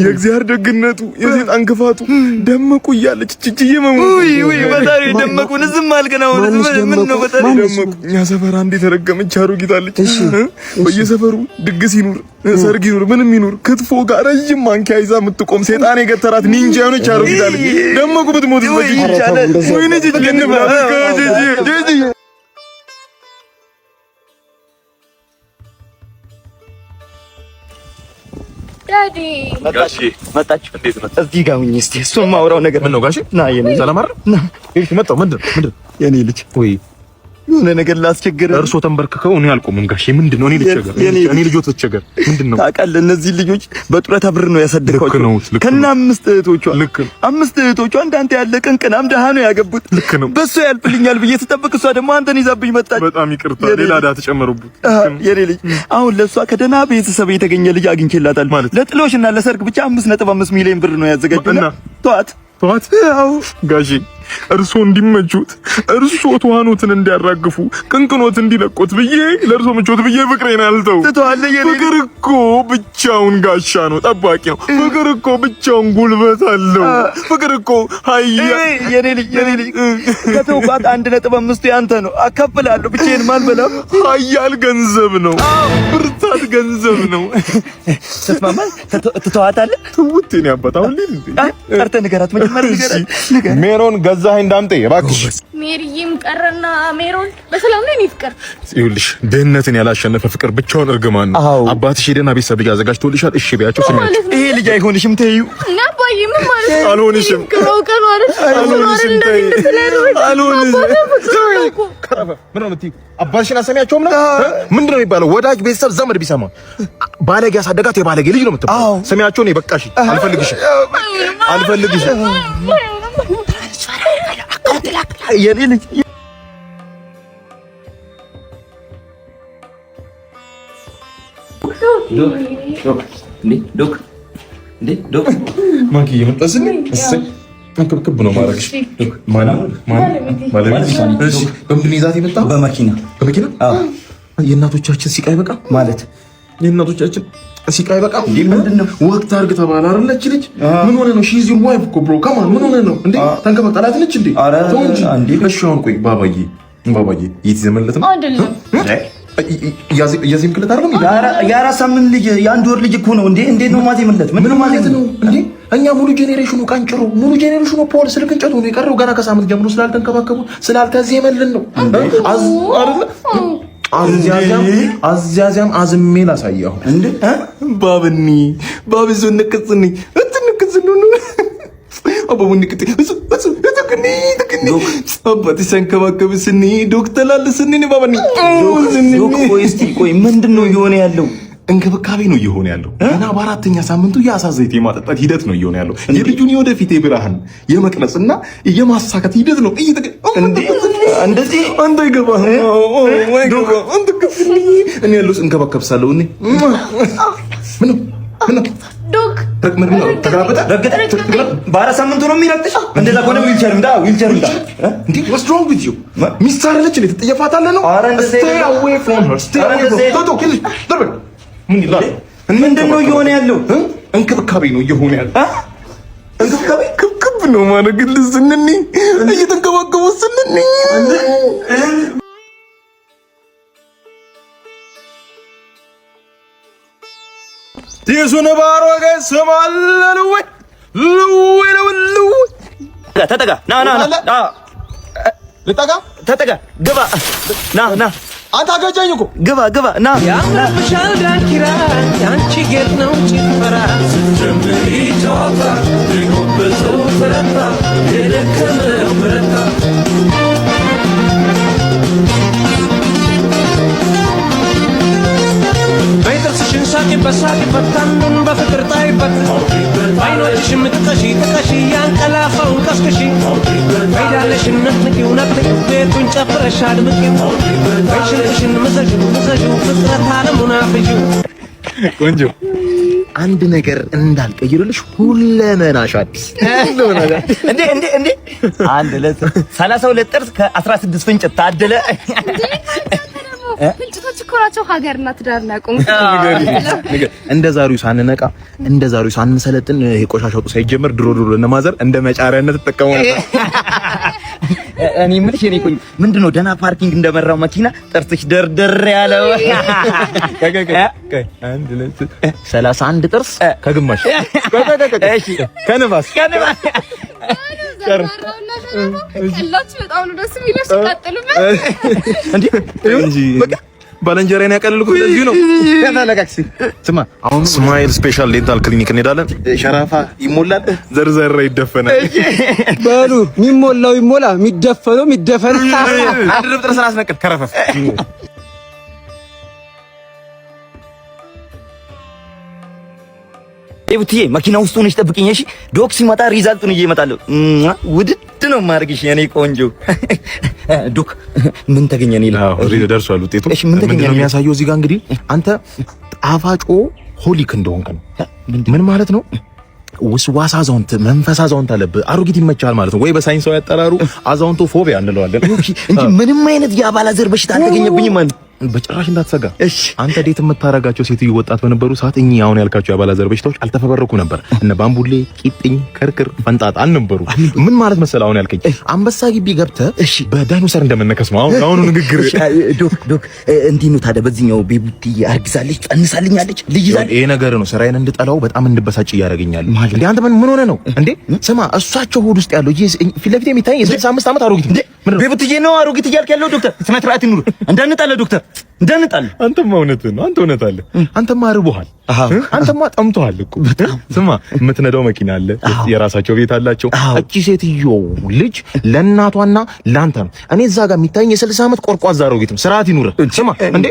የእግዚአብሔር ደግነቱ የሰይጣን ክፋቱ ደመቁ እያለች ቺቺዬ መሞት በታሪ ደመቁን ዝም አልከና ምን ነው በታሪ ደመቁ። እኛ ሰፈር አንድ የተረገመች አሮጊት አለች። በየሰፈሩ ድግስ ይኑር ሰርግ ይኑር ምንም ይኑር ክትፎ ጋር ረጅም ማንኪያ ይዛ የምትቆም ሰይጣን የገተራት ኒንጃ የሆነች አሮጊት አለች። ደመቁ ብትሞት ወይ ይቻላል ወይ ነጂ ጂጂ ዳዲ መጣች። እንዴት ነው? እዚህ ጋር ሁኚ እስቲ እሱን ማውራው ነገር ምን ነው ጋሼ? ና የኔ ሰላም አይደል? ና እሺ መጣሁ። ምንድን የኔ ልጅ ወይ የሆነ ነገር ላስቸግር። እርሶ ተንበርክከው እኔ አልቆምም ጋሼ። ምንድነው? እኔ ልቸገር? እኔ ልጆት ልቸገር? ምንድነው? ታውቃለህ እነዚህ ልጆች በጡረታ ብር ነው ያሳደግኳቸው ከና 5 እህቶቿ። ልክ ነው። 5 እህቶቿ እንዳንተ ያለ ቅንቅናም ደሃ ነው ያገቡት። ልክ ነው። በሱ ያልፍልኛል ብዬ ስጠብቅ እሷ ደግሞ አንተን ይዛብኝ መጣች። በጣም ይቅርታ፣ ሌላ ዕዳ ተጨመሩበት። የኔ ልጅ አሁን ለሷ ከደህና ቤተሰብ የተገኘ ልጅ አግኝቼላታል። ለጥሎሽና ለሰርግ ብቻ 5.5 ሚሊዮን ብር ነው ያዘጋጁና ተዋት ያው ጋሼ እርሶ እንዲመቹት እርሶ ተዋኖትን እንዲያራግፉ ቅንቅኖት እንዲለቁት ብዬ ለእርሶ ምቾት ብዬ ፍቅሬን አልተው። ፍቅር እኮ ብቻውን ጋሻ ነው፣ ጠባቂ ነው። ፍቅር እኮ ብቻውን ጉልበት አለው። ፍቅር እኮ ሀያ የኔ ልጅ ከተውቃት 1.5 ያንተ ነው። አካፍላለሁ። ብቻዬን ማልበላም። ሀያል ገንዘብ ነው፣ ብርታት ገንዘብ ነው። ተስማማ ትተዋታለህ? ትውቴን ያባታው እንዴ ጠርተህ ንገራት። መጀመሪያ ንገራት። ሜሮን ገዛኸኝ እንዳምጤ እባክሽ። ሜሪዬም ቀረና ሜሮን በሰላም ነው። እኔ ፍቅር ይኸውልሽ ድህነትን ያላሸነፈ ፍቅር ብቻውን እርግማን ነው። አባትሽ ሄደና ቤተሰብ ልጅ አዘጋጅቶልሻል። እሺ ቢያቸው ስሚ፣ ይሄ ልጅ አይሆንሽም። ተይው እና አባዬ ምን ማለት ነው? አልሆንሽም። ከሮቀን አይደል? አልሆንሽም። ምን ነው የምትይው? አባትሽን አሰሚያቸውም ነው። ምንድነው የሚባለው? ወዳጅ ቤተሰብ ዘመድ ቢሰማ ባለጌ ያሳደጋት የባለጌ ልጅ ነው የምትባለው። ሰሚያቸው ነው። በቃሽ፣ አልፈልግሽም። የኔ ልጅ ዶክ ማኪ የመጣስኝ ክብ ነው ማድረግሽ። እሺ በምንድን ይዛት የመጣው? በመኪና የእናቶቻችን ሲቃይ በቃ ማለት የእናቶቻችን ሲቃይ በቃ ምንድነው? ወቅት አድርግ ተባለ አይደለች ልጅ ምን ሆነ ነው? ሺዝ ዩር ዋይፍ እኮ ብሮ ካም ኦን ምን ሆነ ነው እንዴ? ተንከባጠላት ነች እንዴ? ተው እንጂ። እሺ አሁን ቆይ ባባዬ የት ይዘመለት ነው? አይደለም ያዚም ክለት አይደለም የአራት ሳምንት ልጅ የአንድ ወር ልጅ እኮ ነው እንዴ እንዴት ነው ማዜምለት ምን ማለት ነው እንዴ እኛ ሙሉ ጄኔሬሽኑ ቃንጭሮ ሙሉ ጄኔሬሽኑ ፖል ስልክ እንጨቱ ነው የቀረው ገና ከሳምንት ጀምሮ ስላልተንከባከቡ ስላልተዜመልን ነው አዝያዚያም አዝሜ ላሳያው እንዴ ባብኒ ባብዙ ንቅጽኒ አባቡን ንቅጥ አባቴ ሰንከባከብ ስኒ ዶክተር አለስኒ ነው ባባኒ ቆይ ምንድነው እየሆነ ያለው እንክብካቤ ነው እየሆነ ያለው እና በአራተኛ ሳምንቱ የአሳዘይት የማጠጣት ሂደት ነው እየሆነ ያለው የልጁን የወደፊት የብርሃን የመቅረጽና የማሳካት ሂደት ነው እንደዚህ አንተ ይገባህ አንተ ከፍልኝ እኔ ያለው እንከባከብሳለሁ እኔ ምን ዶክ ምን ነው ተጋበታ በአራት ሳምንቱ ነው የሚረጥሽ እንደዛ ከሆነ ዊልቸር እንዳ እንዴ what's wrong with you ሚስታር ለች ነው ተጠየፋታለ ነው stay away from her stay away from ቶቶ ኪልሽ ደርበ ምን ይላል ምንድነው እየሆነ ያለው እንክብካቤ ነው እየሆነ ያለው እንክብካቤ ክብክብ ነው ማለት ግን ስንኒ እየተንከባከቡ ስንኒ ዲሱን ባሮ ገሰማለሉ ሉሉ ተጠጋ ና ልጠጋ ተጠጋ ግባ ና አንተ አገጨኝ እኮ ግባ ና ያምርብሻል ዳንኪራ ያንቺ ጌጥ ነው ጭፈራ ስትጀምሪ ጨዋታ ሊጎበዘው ፈረታ የደከመው በረታ በይጥርስሽን ሳቂበት ታኑን በፍቅር ጣይበት በዓይኖችሽም ጥቀሺ ያንቀላፋውን ቀስቅሺ በይዳለሽን ነቅንቂው ቤቱን ጨፍረሽ አድምቂው በሽንትሽን ምዘዡ ፍጥረት ዓለሙን አፍዢው ቆንጆ አንድ ነገር እንዳልቀይርልሽ ሁለመናሽ አዲስ እንዴ አንድ ለ 32 ጥርስ ከ16 ፍንጭ ታደለ ፍንጭቶች እኮ ናቸው ሀገርና ትዳር ናቁም እንደ ዛሬው ሳንነቃ እንደ ዛሬው ሳንሰለጥን የቆሻሻ ወጡ ሳይጀመር ድሮ ለማዘር እንደ መጫሪያነት ተጠቀሙ ነበር እኔ ምንሽ እኔ ቆይ ምንድነው ደና ፓርኪንግ እንደመራው መኪና ጥርስሽ ደርደር ያለው አንድ ለስ 31 ጥርስ ከግማሽ እሺ ከነባስ ቀላችሁ በጣም ነው ደስ የሚለው ሲቀጥሉበት እንጂ ባለንጀራን ያቀልልኩ ለዚህ ነው ያታለቃክሲ ስማ አሁን ስማይል ስፔሻል ዴንታል ክሊኒክ እንሄዳለን ሸራፋ ይሞላል ዘርዘር ይደፈናል በሉ የሚሞላው ይሞላ የሚደፈነው የሚደፈን አድርብ ጥርስን አስነቅል ከረፈፍ ኤብቲዬ መኪና ውስጥ ሆነሽ ጠብቂኝ እሺ ዶክ ሲመጣ ሪዛልቱን ይዤ እመጣለሁ ውድድ ነው ማርግሽ የኔ ቆንጆ ዶክ ምን ተገኘ ነው ይላል ሪዛልቱ ደርሷል ውጤቱ ምንድነው የሚያሳየው እዚህ ጋር እንግዲህ አንተ ጣፋጮ ሆሊክ እንደሆንክ ነው ምን ማለት ነው ወስዋሳ አዛውንት መንፈስ አዛውንት አለብህ አሮጊት ይመቻል ማለት ነው ወይ በሳይንሳዊ አጠራሩ አዛውንቶ ፎቢያ እንለዋለን እንጂ ምንም አይነት የአባላዘር በሽታ አልተገኘብኝም ማለት በጭራሽ እንዳትሰጋ እሺ አንተ ዴት የምታረጋቸው ሴትዮ ወጣት በነበሩ ሰዓት እኚህ አሁን ያልካቸው የአባላዘር በሽታዎች አልተፈበረኩ ነበር እነ ባምቡሌ ቂጥኝ ከርክር ፈንጣጣ አልነበሩ ምን ማለት መሰለህ አሁን ያልከኝ አንበሳ ግቢ ገብተህ እሺ በዳይኖሰር እንደምነከስ ነው አሁን ንግግር ዶክ እንዴ ነው ታዲያ በዚህኛው ቤቡቲ አርግዛለች ጸንሳልኛለች ልጅ ይዛል ይሄ ነገር ነው ስራዬን እንድጠላው በጣም እንድበሳጭ ያደርገኛል እንዴ አንተ ምን ሆነ ነው እንዴ ስማ እሷቸው ሆድ ውስጥ ያለው ፊት ለፊት የሚታይ የ65 ዓመት አሮጊት ቤቡቲ ነው አሮጊት እያልክ ያለው ዶክተር ስነ ስርዓት ይኑር እንዳንጣለ ዶክተር እንዳንጣለ አንተማ እውነትህን ነው አንተ እውነት አለ አንተማ አርቦሃል አንተማ ጠምቶሃል እኮ ስማ የምትነዳው መኪና አለ የራሳቸው ቤት አላቸው እቺ ሴትዮ ልጅ ለእናቷና ላንተ ነው እኔ እዛ ጋር የሚታየኝ የ60 ዓመት ቆርቋዛ አሮጊትም ስርዓት ይኑር ስማ እንዴ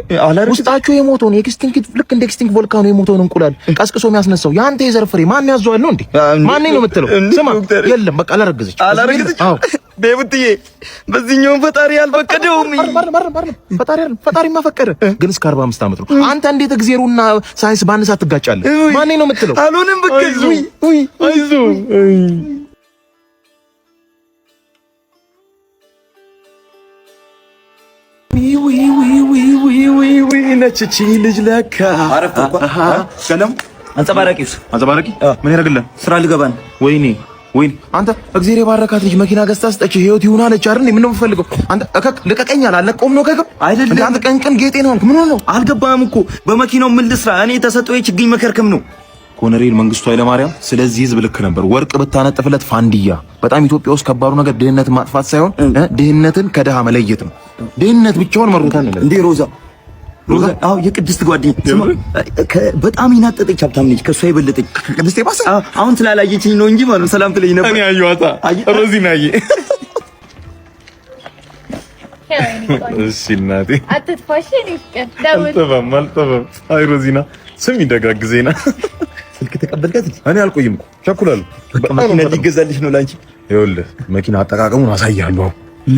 ውስጣቸው የሞተውን ኤክስቲንክት ልክ እንደ ኤክስቲንክት ቮልካኖ የሞተውን እንቁላል ቀስቅሶ የሚያስነሳው ያንተ የዘር ፍሬ ማን ያዟል ነው እንዴ ማን ነው የምትለው ስማ የለም በቃ አላረገዘች አዎ ቤቡትዬ በዚህኛው ፈጣሪ ያልፈቀደውም ፈጣሪማ ፈቀደ ግን እስከ 45 ዓመት ነው አንተ እንዴት እግዚአብሔርና ሳይንስ ባንሳ ትጋጫለህ ማን ነው የምትለው አልሆነም በቃ አይዞ ዊ ነችቺ ልጅ ለካ አረፍ ሰላም አንጸባራቂስ ምን ያደርግልህ ስራ ልገባ ነው ወይኔ ወይ አንተ እግዚአብሔር የባረካት ልጅ መኪና ገዝታ ስጠች ህይወት ይሁን አለች አይደል? ምን ነው የምፈልገው? አንተ ልቀቀኝ አላለቀውም ነው ከገብ አይደል? አንተ ቀን ጌጤ ነው ምን ነው አልገባህም እኮ በመኪናው ምን ልስራ እኔ ተሰጠው የችግኝ መከርከም ነው። ኮሎኔል መንግስቱ ኃይለማርያም ስለዚህ ህዝብ ልክ ነበር። ወርቅ ብታነጥፍለት ፋንዲያ። በጣም ኢትዮጵያ ውስጥ ከባዱ ነገር ድህነትን ማጥፋት ሳይሆን ድህነትን ከድሃ መለየት ነው። ድህነት ብቻውን መሮታል እንዴ ሮዛ አዎ የቅድስት ጓደኛ በጣም ይናጠጠች ሀብታም ነች። ከሷ የበለጠች ቅድስት ባሰ አሁን ስላላየችኝ ነው እንጂ ማለት ሰላም ትለኝ ነበር። እኔ አየኋታ ሮዚና እሺ እናቴ አትጥፋሽ እኔ አልጠበም አይ ሮዚና ስም ይደጋግዜና ስልክ ተቀበልከት? እኔ አልቆይም እኮ ቸኩላለሁ። በቃ መኪና ሊገዛልሽ ነው ላንቺ። ይኸውልህ መኪና አጠቃቀሙን አሳያለሁ።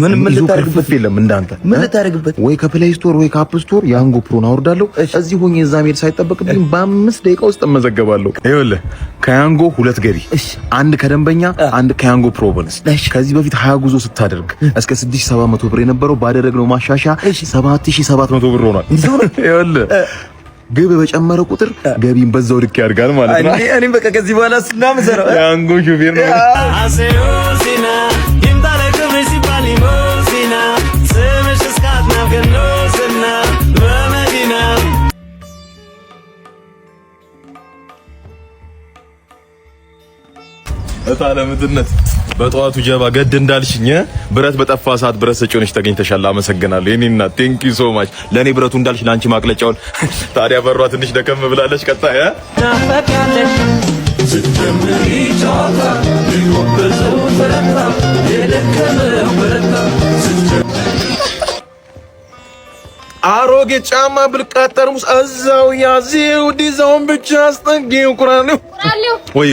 ምን ልታረግበት የለም እንዳንተ ምን ልታረግበት? ወይ ከፕሌይ ስቶር ወይ ከአፕ ስቶር ያንጎ ፕሮን አወርዳለሁ። እዚህ ሆኜ እዛ መሄድ ሳይጠበቅብኝ በ5 ደቂቃ ውስጥ እመዘገባለሁ። ይኸውልህ ከያንጎ 2 ገቢ፣ አንድ ከደንበኛ አንድ ከያንጎ ፕሮ ቦነስ። ከዚህ በፊት 20 ጉዞ ስታደርግ እስከ 6700 ብር የነበረው ባደረግነው ማሻሻያ 7700 ብር ሆኗል። ይኸውልህ ግብ በጨመረ ቁጥር ገቢን በዛው ልክ ያድጋል ማለት ነው። እኔም በቃ ከዚህ በኋላ ስናምሰራው ያንጎ ሹፌር ነው። እታለምትነት በጠዋቱ ጀባ ገድ እንዳልሽኝ ብረት በጠፋ ሰዓት ብረት ሰጪ ሆነሽ ተገኝተሻል። አመሰግናለሁ የኔ እናት ቴንክ ዩ ሶ ማች። ለኔ ብረቱ እንዳልሽ ላንቺ ማቅለጫውን ታዲያ በሯ ትንሽ ደከም ብላለች። ቀጣይ ናፈቃለሽ ስትጀምሪ ጫታ ሊወበዘው በረታ የደከመው በረታ አሮጌ ጫማ ብልቃጥ ጠርሙስ እዛው ያዚው ዲዛውን ብቻ አስጠጊው ቁራሌው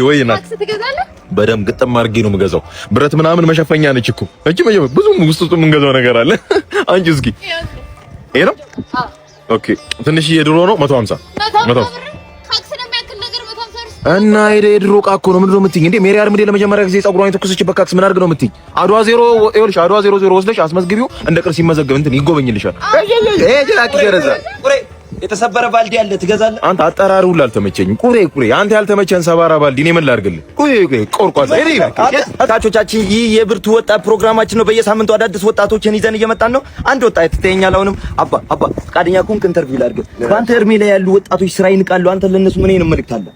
ወይ እናት በደም ግጥም አድርጌ ነው የምገዛው። ብረት ምናምን መሸፈኛ ነች እኮ እቺ ብዙ ውስጥ የምንገዛው ነገር አለ። አንቺ እስኪ ይሄ ነው ኦኬ። ትንሽ የድሮ ነው 150 እና የድሮ ዕቃ እኮ ነው። ምንድን ነው የምትይኝ እንዴ? ሜሪ አርምዴ ለመጀመሪያ ጊዜ ፀጉሯን የተኮሰችበት ካክስ ምን አድርግ ነው የምትይኝ? አድዋ 0 ይኸውልሽ፣ አድዋ 00 ወስደሽ አስመዝግቢው እንደ ቅርስ ሲመዘገብ እንትን ይጎበኝልሻል። እሄ ጅላቂ ገረዛ ቁሬ የተሰበረ ባልዲ አለ ትገዛለህ? አንተ አጠራሩ ሁሉ አልተመቸኝም። ቁሬ አንተ ያልተመቸን ሰባራ ባልዲ እኔ ምን ላድርግልህ? ቁሬ ቆርቋዛ እኔ ታቾቻችን ይህ የብርቱ ወጣት ፕሮግራማችን ነው። በየሳምንቱ አዳዲስ ወጣቶችን ይዘን እየመጣን ነው። አንድ ወጣት ትተኛለህ። አሁንም አባ ፈቃደኛ ከሆንክ ኢንተርቪው ላድርግ። በአንተ እድሜ ላይ ያሉ ወጣቶች ስራ ይንቃሉ። አንተ ለነሱ ምን አይነት መልእክት አለ?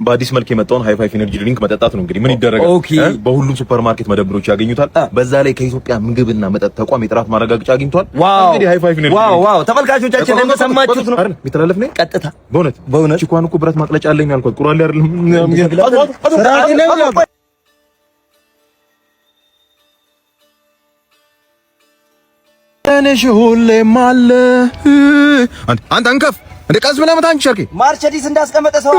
በአዲስ መልክ የመጣውን ሃይ ፋይቭ ኤነርጂ ድሪንክ መጠጣት ነው። እንግዲህ ምን ይደረጋል? በሁሉም ሱፐርማርኬት መደብሮች ያገኙታል። በዛ ላይ ከኢትዮጵያ ምግብና መጠጥ ተቋም የጥራት ማረጋገጫ አግኝቷል። እንግዲህ ሃይ ፋይቭ ኤነርጂ ዋው ተመልካቾቻችን እንደሰማችሁት ነው። የሚተላለፍ ነው ቀጥታ በእውነት ቺኳን እኮ ብረት ማቅለጫ አለኝ አልኳት። ቁራሌ አይደለም እኔሽ ሁሌም አለ አንተ አንከፍ እንደ ቀስ ብለህ መታን ቸርኬ ማርቸዲስ እንዳስቀመጠ ሰው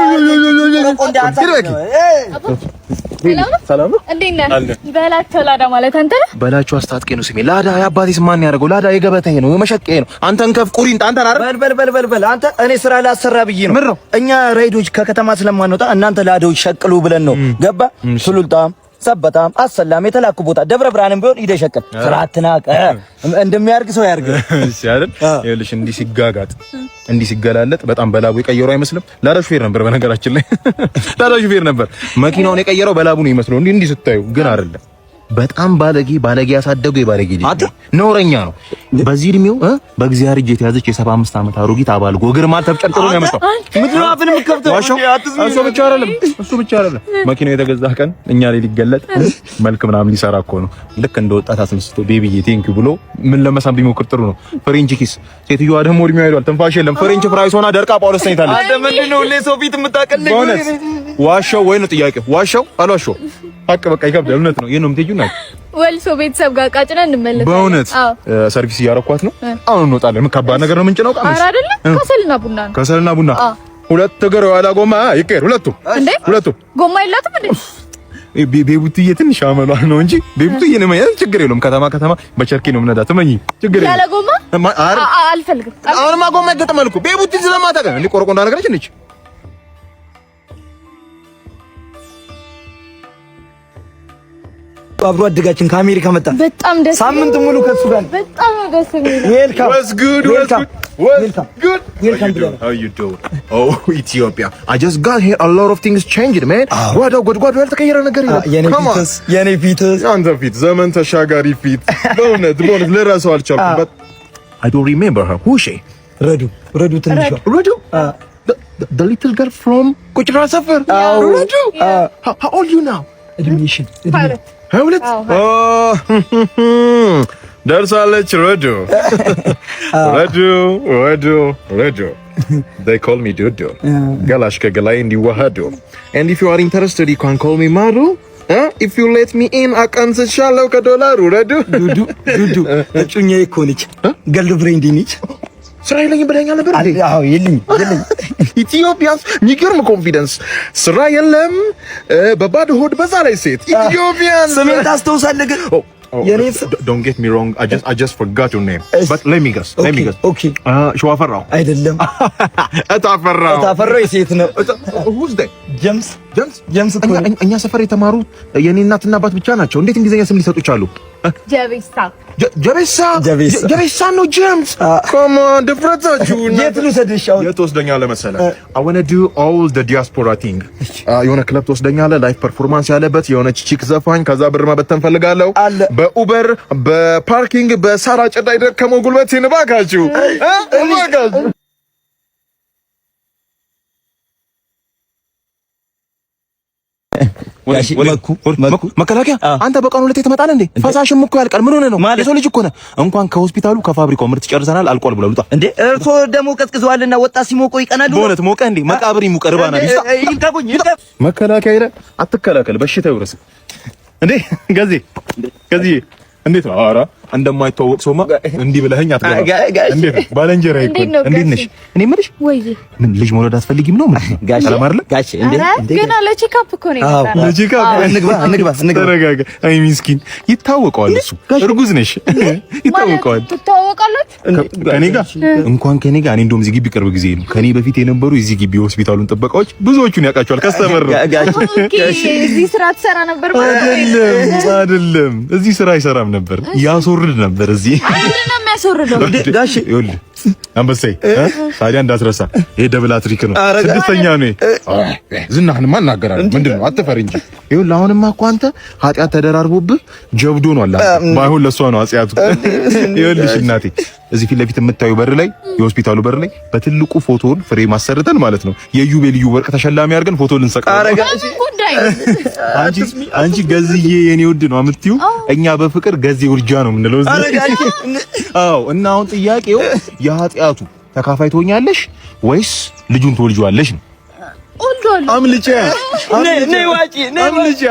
ሰላም ነው። እንዴት ነህ? በላቸው ላዳ ማለት አንተ ነህ? በላቸው አስታጥቄ ነው ስሜ። ላዳ የአባቴስ ማን ያደርገው? ላዳ የገበታዬ ነው የመሸቀዬ ነው። አንተን ከፍ ቁሪንጥ አንተ አይደል? በል አንተ እኔ ስራ ላሰራ ብዬ ነው። እኛ ራይዶች ከከተማ ስለማንወጣ እናንተ ላዳዎች ሸቅሉ ብለን ነው። ገባ ሱሉልታም ሰበታም አሰላም የተላኩ ቦታ ደብረ ብርሃንም ቢሆን ይደሸቀል ስራትና እንደሚያርግ ሰው ያርግ። እሺ አይደል? ይኸውልሽ እንዲህ ሲጋጋጥ እንዲህ ሲገላለጥ በጣም በላቡ የቀየረው አይመስልም? ላዳ ሹፌር ነበር በነገራችን ላይ ላዳ ሹፌር ነበር። መኪናውን የቀየረው በላቡ ነው ይመስለው እንዲህ ስታዩ፣ ግን አይደለም። በጣም ባለጌ ያሳደገው የባለጌ ልጅ ነውረኛ ነው። በዚህ እድሜው በእግዚአብሔር እጅ የተያዘች የ75 ዓመት አሮጊት አባል ጎግር ማለት ተጨርጥሮ ነው ያመጣው። ምንድን ነው አፍን የምትከፍተው? እሱ ብቻ አይደለም መኪናው የተገዛ ቀን እኛ ላይ ሊገለጥ መልክ ምናምን ሊሰራ እኮ ነው። ልክ እንደ ወጣት አስመስቶ ቤቢዬ ቴንክ ብሎ ምን ለመሳም ቢሞክር ጥሩ ነው። ፍሬንች ኪስ። ሴትዮዋ ደግሞ እድሜዋ ሄዷል፣ ትንፋሽ የለም። ፍሬንች ፍራይስ ሆና ደርቃ ጳውሎስ ተኝታለች። አንተ ምንድን ነው ለሰው ፊት የምታቀልኝ? በእውነት ዋሻው ወይ ነው ጥያቄው? ዋሻው አልዋሻው ሀቅ በቃ ይከብዳል። እውነት ነው። ይሄን ነው የምትሄጂው ናት ወልሶ ቤተሰብ ጋር ቃጭና እንመለስ። በእውነት ሰርቪስ እያረኳት ነው። አሁን እንወጣለን። ምን ከባድ ነገር ነው የምንጭነው? ቃምሽ ኧረ አይደለም። ከሰልና ቡና 2 እግር የኋላ ጎማ ይቀር። ሁለቱ ጎማ የላትም እንዴ? ቤቡትዬ ትንሽ አመሏ ነው እንጂ ቤቡትዬ ነው ማለት ችግር የለውም። ከተማ በቸርኬ ነው የምነዳት። እመኚ ችግር የለውም። ያለ ጎማ አልፈልግም። አሁንማ ጎማ ይገጠማል እኮ ቤቡት ስለማታውቅ እንዴ ቆረቆንዳ ነገረች እንዴ? አብሮ አደጋችን ከአሜሪካ መጣ። በጣም ደስ ሳምንት ሙሉ ከሱ ጋር በጣም ደስ የሚል ዌልካም Welcome. Good. How you doing? Oh, Ethiopia. I just got here. A lot of things changed, man. ጓዳ ያልተቀየረ ነገር የለም። የኔ ፊትስ አንተ ፊት ዘመን ተሻጋሪ ፊት በእውነት ልረሳው አልቻልኩም። But I don't remember her. Who is she? ረዱ ትንሿ ረዱ? The little girl from ቁጭራ ሰፈር? ረዱ? How old you now? እድሜሽን ሁለት ደርሳለች። ረዱ They call me Dudu. ገላሽ ከገላይ እንዲዋሃዱ. And if you are interested, you can call me Maru. If you let me in, አቀንስሻለሁ ከዶላሩ። ረዱ እጩኛዬ እኮ ነች። ገርል ፍሬንድ ነች። ስራ የለኝም ብለኸኛል ነበር። አዎ የለኝም። ኢትዮጵያንስ የሚገርም ኮንፊደንስ። ስራ የለም በባዶ ሆድ በዛ ላይ ሴት ኢትዮጵያን ስሜን ታስታውሳለህ ግን? Don't get me wrong. I just forgot your name. But let me guess. Okay. ሸዋፈራው አይደለም። እታፈራው የሴት ነው። Who's that? ጀምስ እኮ እኛ ሰፈር የተማሩ የኔ እናትና አባት ብቻ ናቸው። እንዴት እንግሊዘኛ ስም ሊሰጡ ቻሉ? ጀቤሳ ነው። ጀምስ come on ድፍረታችሁ። የት ልውሰድሽ? የት ትወስደኛለህ መሰለህ? I want to do all the diaspora thing. የሆነ ክለብ ትወስደኛለህ፣ ላይፍ ፐርፎርማንስ ያለበት የሆነች ቺክ ዘፋኝ፣ ከዛ ብር መበተን ፈልጋለሁ። በኡበር በፓርኪንግ በሳራ ጭዳ የደከመው ጉልበቴን እባካችሁ እባካችሁ። መከላከያ አንተ በቀኑ ሁለቴ ትመጣለህ እንዴ? ፈሳሽም እኮ ያልቃል። ምን ሆነ ነው? የሰው ልጅ እኮ ነህ። እንኳን ከሆስፒታሉ ከፋብሪካው ምርት ጨርሰናል አልቋል ብለው ልውጣ እንዴ? እርሶ ደግሞ ቀዝቅዘዋልና ወጣት ሲሞቀው ይቀናል። በእውነት ሞቀ እንዴ? መቃብር ይሙቀር ባና መከላከያ ይረ አትከላከል፣ በሽታ ይውረስ እንዴ? ገዚህ እንዴት ነው? ኧረ እንደማይተዋወቅ ሰውማ እንዲህ ብለኸኝ አትገባም። እንዴት ነው ባለንጀራ ይኮ? እንዴት ነሽ? እኔ የምልሽ ምን ልጅ መውለድ አትፈልጊም ነው? ምን ጋሽ እንዴ ገና ለቼክአፕ እኮ ነው የመጣው። ለቼክአፕ እንግባ። ተረጋጋ። አይ ሚስኪን ይታወቀዋል። እሱ እርጉዝ ነሽ ይታወቀዋል። ትታወቃላችሁ ከኔ ጋር እንኳን ከኔ ጋር። እኔ እንደውም እዚህ ግቢ ቅርብ ጊዜ ነው ከኔ በፊት የነበሩ እዚህ ግቢ ሆስፒታሉን ጥበቃዎች ብዙዎቹን ያውቃቸዋል። ከስተመር ነው። እዚህ ስራ ትሰራ ነበር ማለት አይደለም። እዚህ ስራ አይሰራም ነበር፣ ያስወርድ ነበር። እዚህ ምንድነው የሚያስወርደው? ጋሽ ይኸውልህ አንበሳዬ ታዲያ እንዳትረሳ፣ ይሄ ደብል አትሪክ ነው። ስድስተኛ ነው። ዝናህንማ እናገራለሁ። ምንድነው? አትፈር እንጂ። ይኸውልህ አሁንማ እኮ አንተ ኃጢአት ተደራርቦብህ ጀብዶ ነው አላ ባይሆን ለሷ ነው አጽያቱ። ይኸውልሽ እናቴ እዚህ ፊት ለፊት የምታዩ በር ላይ የሆስፒታሉ በር ላይ በትልቁ ፎቶውን ፍሬም አሰርተን ማለት ነው የዩቤልዩ ወርቅ ተሸላሚ አድርገን ፎቶ ልንሰቅል። አንቺ ገዝዬ የኔ ውድ ነው የምትይው፣ እኛ በፍቅር ገዜ ውርጃ ነው የምንለው እዚህ። አዎ እና አሁን ጥያቄው የኃጢአቱ ተካፋይ ትሆኛለሽ ወይስ ልጁን ትወልጂዋለሽ ነው? አምልጫ ነይ ዋጪ ነይ አምልጫ።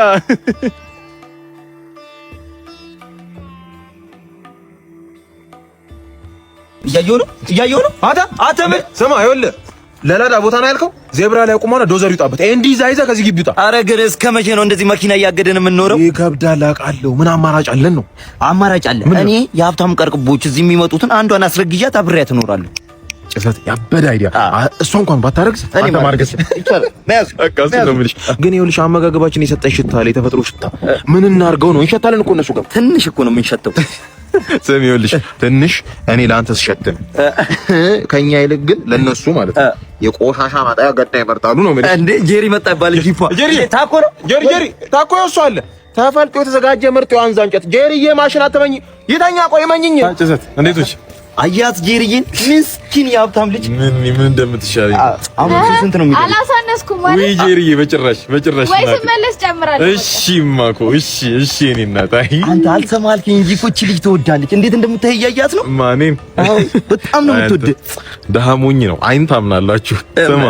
እያየሁ ነው። አታ ምን ስማ፣ ይኸውልህ ለላዳ ቦታ ነው ያልከው። ዜብራ ላይ አቁመና ዶዘር ይውጣበት። እንዲህ ይዛ ከዚህ ግቢ ይውጣ። ኧረ ግን እስከ መቼ ነው እንደዚህ መኪና እያገደን የምንኖረው? ይከብዳል አውቃለሁ። ምን አማራጭ አለን ነው? አማራጭ አለ። እኔ የሀብታም ቀርቅቦች እዚህ የሚመጡትን አንዷን አስረግዣት አብሬያት እኖራለሁ። ጭሰት ያበደ አይዲያ። እሷ እንኳን ባታረግዝ አንተ ማርገዝ ይቻላል። ማያዝ አቃስ ነው የምልሽ። ግን ይኸውልሽ አመጋገባችን የሰጠሽ ሽታ ላይ የተፈጥሮ ሽታ ምን እናርገው ነው? እንሸታለን እኮ እነሱ ጋር ትንሽ እኮ ነው የምንሸተው። ስሚ ይኸውልሽ ትንሽ እኔ ለአንተ ስሸተን ከኛ ይልቅ ግን ለነሱ ማለት ነው የቆሻሻ ማጣያ ገዳ ይመርጣሉ ነው የምልሽ። እንዴ ጄሪ መጣ ይባል ጂፋ ጄሪ ታኮ ነው ጄሪ ታኮ ያሷል ተፈልጦ የተዘጋጀ ምርጥ የዋንዛ እንጨት ጄሪዬ ማሽን አትመኝ ይተኛ ቆይ መኝኝ ጭሰት እንዴቶች አያት ጄሪዬን ምስኪን የሀብታም ልጅ ምን እንደምትሻለኝ አሁን ስንት ነው የሚደረግ? አላሳነስኩም ማለት ወይ ጄሪዬ በጭራሽ ወይ ስመለስ ጨምራለሁ። እሺማ እኮ እሺ እኔ እናት አይ አንተ አልሰማልከኝ እንጂ እኮ እቺ ልጅ ትወዳለች። እንዴት እንደምታይ እያያት ነው ማኔን በጣም ነው የምትወድ። ደሃ ሞኝ ነው አይን ታምናላችሁ። ስማ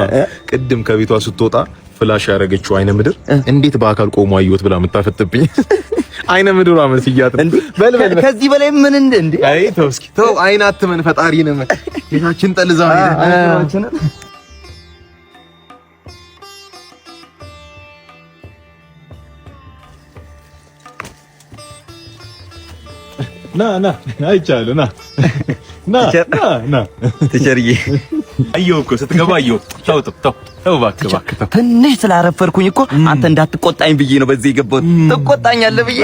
ቅድም ከቤቷ ስትወጣ ፍላሽ ያረገችው አይነ ምድር እንዴት በአካል ቆሞ አየሁት ብላ የምታፈጥብኝ አይነ ምድር አመት ይያት በልበል ከዚህ በላይ ምን እንደ አይ ተው እስኪ ተው አይን አትመን ፈጣሪ ነው ጌታችን ጠልዛው አይደል ና አይቻለሁ ና ትቸርዬ አየሁ እኮ ስትገባ አየሁ ተው እባክህ ትንሽ ስላረፈርኩኝ እኮ አንተ እንዳትቆጣኝ ብዬ ነው በዚህ የገባሁት። ትቆጣኛለህ ብዬ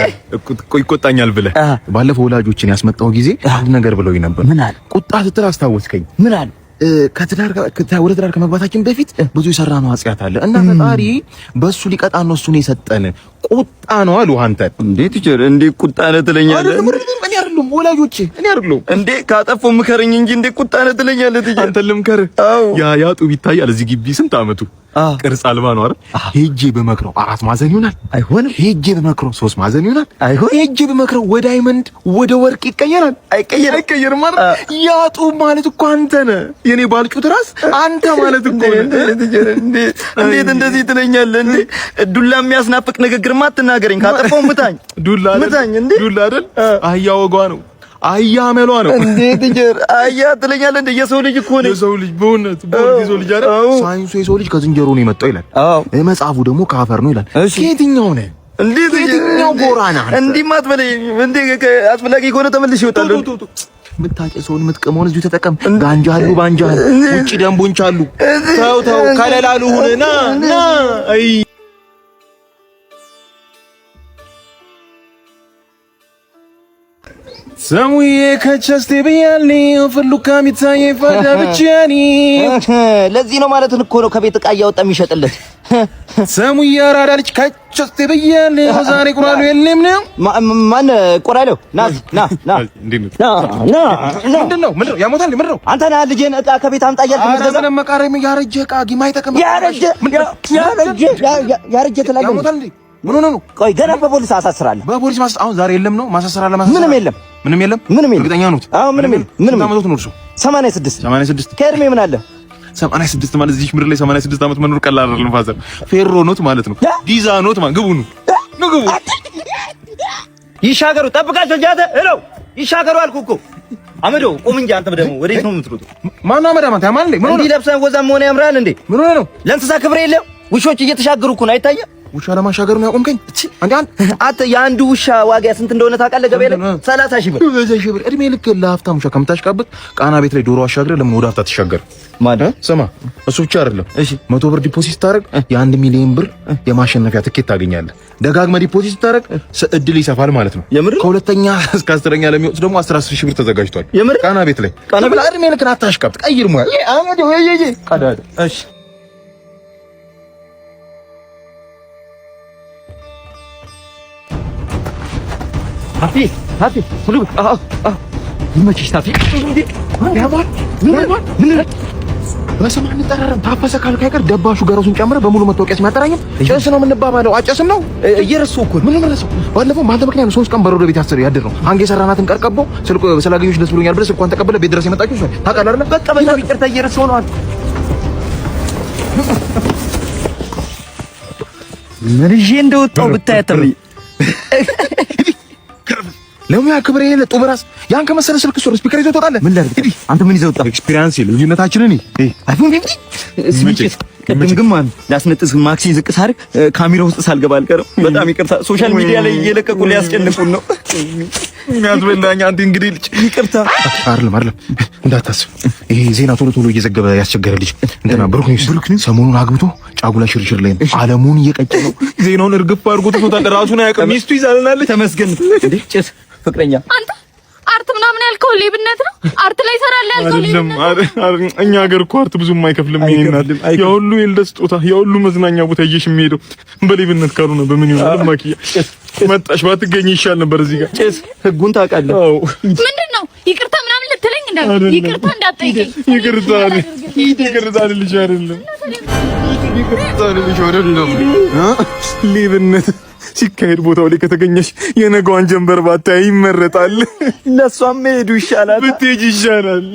ይቆጣኛል ብለህ ባለፈው ወላጆችን ያስመጣው ጊዜ አንድ ነገር ብለውኝ ነበር። ምን አለ? ቁጣ ስትል አስታወስከኝ። ምን አለ? ወደ ትዳር ከመግባታችን በፊት ብዙ የሰራነው ኃጢአት አለ እና ፈጣሪ በሱ ሊቀጣን ነው እሱን የሰጠን ቁጣ ነው አሉ። አንተ እንዴት ይችላል እንዴ ቁጣ ነው ትለኛለህ? እኔ አይደለም ወላጆቼ እኔ አይደለም እንዴ ካጠፋው ምከረኝ እንጂ እንዴ ቁጣ ነው ትለኛለህ? አንተ ልምከር ያ ጡብ ይታያል እዚህ ግቢ ስንት አመቱ ቅርጽ አልባ ነው አይደል? ሄጄ በመክረው 4 ማዕዘን ይሆናል አይሆንም? ሄጄ በመክረው 3 ማዕዘን ይሆናል አይሆን? ሄጄ በመክረው ወደ ዳይመንድ ወደ ወርቅ ይቀየራል አይቀየርም ማለት ያ ጡብ ማለት እኮ አንተ ነህ። የኔ ባልጩት ራስ አንተ ማለት እኮ እንዴት እንደዚህ ትለኛለህ? እንዴ ዱላ የሚያስናፍቅ ንግግርማ አትናገረኝ። ካጠፋው ምታኝ። ዱላ አይደል? አህያ ወጓ ነው አህያ አመሏ ነው። እንዴት አህያ ትለኛለህ? እንደ የሰው ልጅ እኮ ነው። የሰው ልጅ በእውነት የሰው ልጅ አይደል? ሳይንሱ የሰው ልጅ ከዝንጀሮ ነው የመጣው ይላል። መጽሐፉ ደግሞ ከአፈር ነው ይላል። ከየትኛው ነህ? እንዴት የትኛው ጎራ ነህ? እንዲህ አትበለኝ። እንዴ አስፈላጊ ከሆነ ተመልሼ እወጣለሁ። የምታጨሰውን የምትቀመውን እዚሁ ተጠቀም። ጋንጃ አሉ ባንጃ ውጪ ደንቦች አሉ። ተው ከለላሉ ሁነና ና አይ ሰሙዬ ከቸስቴ ብያለሁ ፍሉካ ሚታዬ ፈዳ ብቻኒ ለዚህ ነው ማለት እኮ ነው ከቤት ዕቃ እያወጣ የሚሸጥለት። ሰሙዬ አራዳ ልጅ ከቸስቴ ብያለሁ ዛሬ ቁራሉ የለም ነው ማን ቁራሉ? ና ምንድነው ያሞታል? ምንድነው አንተ ነህ ልጄን ዕቃ ከቤት አምጣ እያልክ የምትገዛው? አዘነ መቃረም ያረጀ ዕቃ ጊማይ ተቀመጥ ያረጀ ትላለህ። ያሞታል እንዴ? ምን ሆነ ነው? ቆይ ገና በፖሊስ አሳስራለሁ። በፖሊስ አሁን ዛሬ የለም ነው ማሳሰራለ ምንም የለም። እርግጠኛ ነዎት? አዎ ምንም የለም። ምንም አመት ነው እርሱ 86 ከእድሜ ምን አለ 86 ማለት እዚህ ምድር ላይ 86 አመት መኖር ቀላል አይደለም። ፋዘር ፌሮ ኖት ማለት ነው። ዲዛ ኖት ማለት ግቡ ነው ግቡ። ይሻገሩ ጠብቃቸው ጃተ ሄሎ ይሻገሩ አልኩህ እኮ አመዶ ቁም እንጂ አንተ ደግሞ ወዴት ነው የምትሮጠው? ማን ነው አመዳ ማለት ያማል ምን ሆነ? ለብሰን ወዛም መሆን ያምራል እንዴ? ምን ሆነ ነው? ለእንስሳ ክብር የለም። ውሾች እየተሻገሩ እኮ ነው አይታየህ? ውሻ ለማሻገር ነው ያቆምከኝ? አንተ የአንዱ ውሻ ዋጋ ስንት እንደሆነ ታውቃለህ? ገበያ ላይ 30,000 ብር። 30,000 ብር እድሜ ልክ ለሀብታም ውሻ ከምታሽቃበት ቃና ቤት ላይ ዶሮ አሻግረህ ለምን ወደ ሀብታ ትሻገር? ማለት ስማ፣ እሱ ብቻ አይደለም። እሺ 100 ብር ዲፖዚት ታደርግ የ1 ሚሊዮን ብር የማሸነፊያ ትኬት ታገኛለህ። ደጋግመህ ዲፖዚት ታደርግ እድል ይሰፋል ማለት ነው። ከሁለተኛ እስከ 10ኛ ለሚወጡት ደግሞ 10,000 ብር ተዘጋጅቷል ቃና ቤት ላይ። እድሜ ልክ አታሽቃብጥ፣ ቀይር ሙያ አመዶ ወይዬ ቀዳዳ። እሺ ታፊ ሁሉ ይመችሽ ታፊ። ምን በስማ እንጠራረን ታፈሰ ካልክ አይቀር ደባሹ ገረሱን ጨምረህ በሙሉ መታወቂያ ሲያጠራኝም ጭስ ነው የምንባባለው። አጨስም ነው እየረሳሁ እኮ ምን ረሳው? ባለፈው በአንተ ምክንያት 3 ቀን በሮዶ ቤት ያድር ነው አንገ የሰራናትን ቀርቀቦ ስላገኘሁሽ ደስ ብሎኛል ብለህ ስልኳን ተቀበለ ቤት ድረስ የመጣችሁ እሷ ታውቃለህ አይደል? በቃ በጣም ይቅርታ እየረሳሁ ነው። ምን ይዤ እንደወጣሁ ብታይ አትበይ። ለሙያ ክብር የለ ጡብ ራስ ያን ከመሰለ ስልክ ሱር ስፒከር ይዘው ተጣለ። ምን ላድርግ? አንተ ምን ይዘው ወጣ? ኤክስፒሪያንስ ይል ልዩነታችንን አይፎን ቢቢ ስሚጭ ቅድም ግን ማን ላስነጥስ ማክሲን ዝቅ ሳርግ ካሜራ ውስጥ ሳልገባ አልቀርም። በጣም ይቅርታ። ሶሻል ሚዲያ ላይ እየለቀቁ ሊያስጨንቁን ነው የሚያስበላኝ። አንተ እንግዲህ ልጅ ይቅርታ አይደለም እንዳታስብ። ይሄ ዜና ቶሎ ቶሎ እየዘገበ ያስቸገረ ልጅ እንትና ብሩክኒስ ሰሞኑን አግብቶ ጫጉላ ሽርሽር ላይ ነው። ዓለሙን እየቀጨ ነው። ዜናውን እርግፍ አድርጎ ትቶታል። ራሱን አያውቅም። ሚስቱ ይዛልናለች። ተመስገን እንዴ ጭስ ፍቅረኛ አንተ አርት ምናምን ያልከው ሌብነት ነው። አርት ላይ ይሰራል ያልከው ሌብነት ነው። እኛ ሀገር እኮ አርት ብዙም አይከፍልም። ይሄናል ያሁሉ የልደት ስጦታ ያሁሉ መዝናኛ ቦታ ይዤሽ የሚሄደው በሌብነት ካልሆነ በምን ይሆናል? ማኪያ መጣሽ ባትገኝ ይሻል ነበር። እዚህ ጋር ጭስ ህጉን ታውቃለህ? አዎ ምንድነው? ይቅርታ ምናምን ልትለኝ ይቅርታ እንዳትጠይቀኝ። ይቅርታ ልጅ አይደለም ሌብነት ሲካሄድ ቦታው ላይ ከተገኘሽ የነገዋን ጀንበር ባታይ ይመረጣል። ለሷም መሄዱ ይሻላል፣ ብትሄጂ ይሻላል።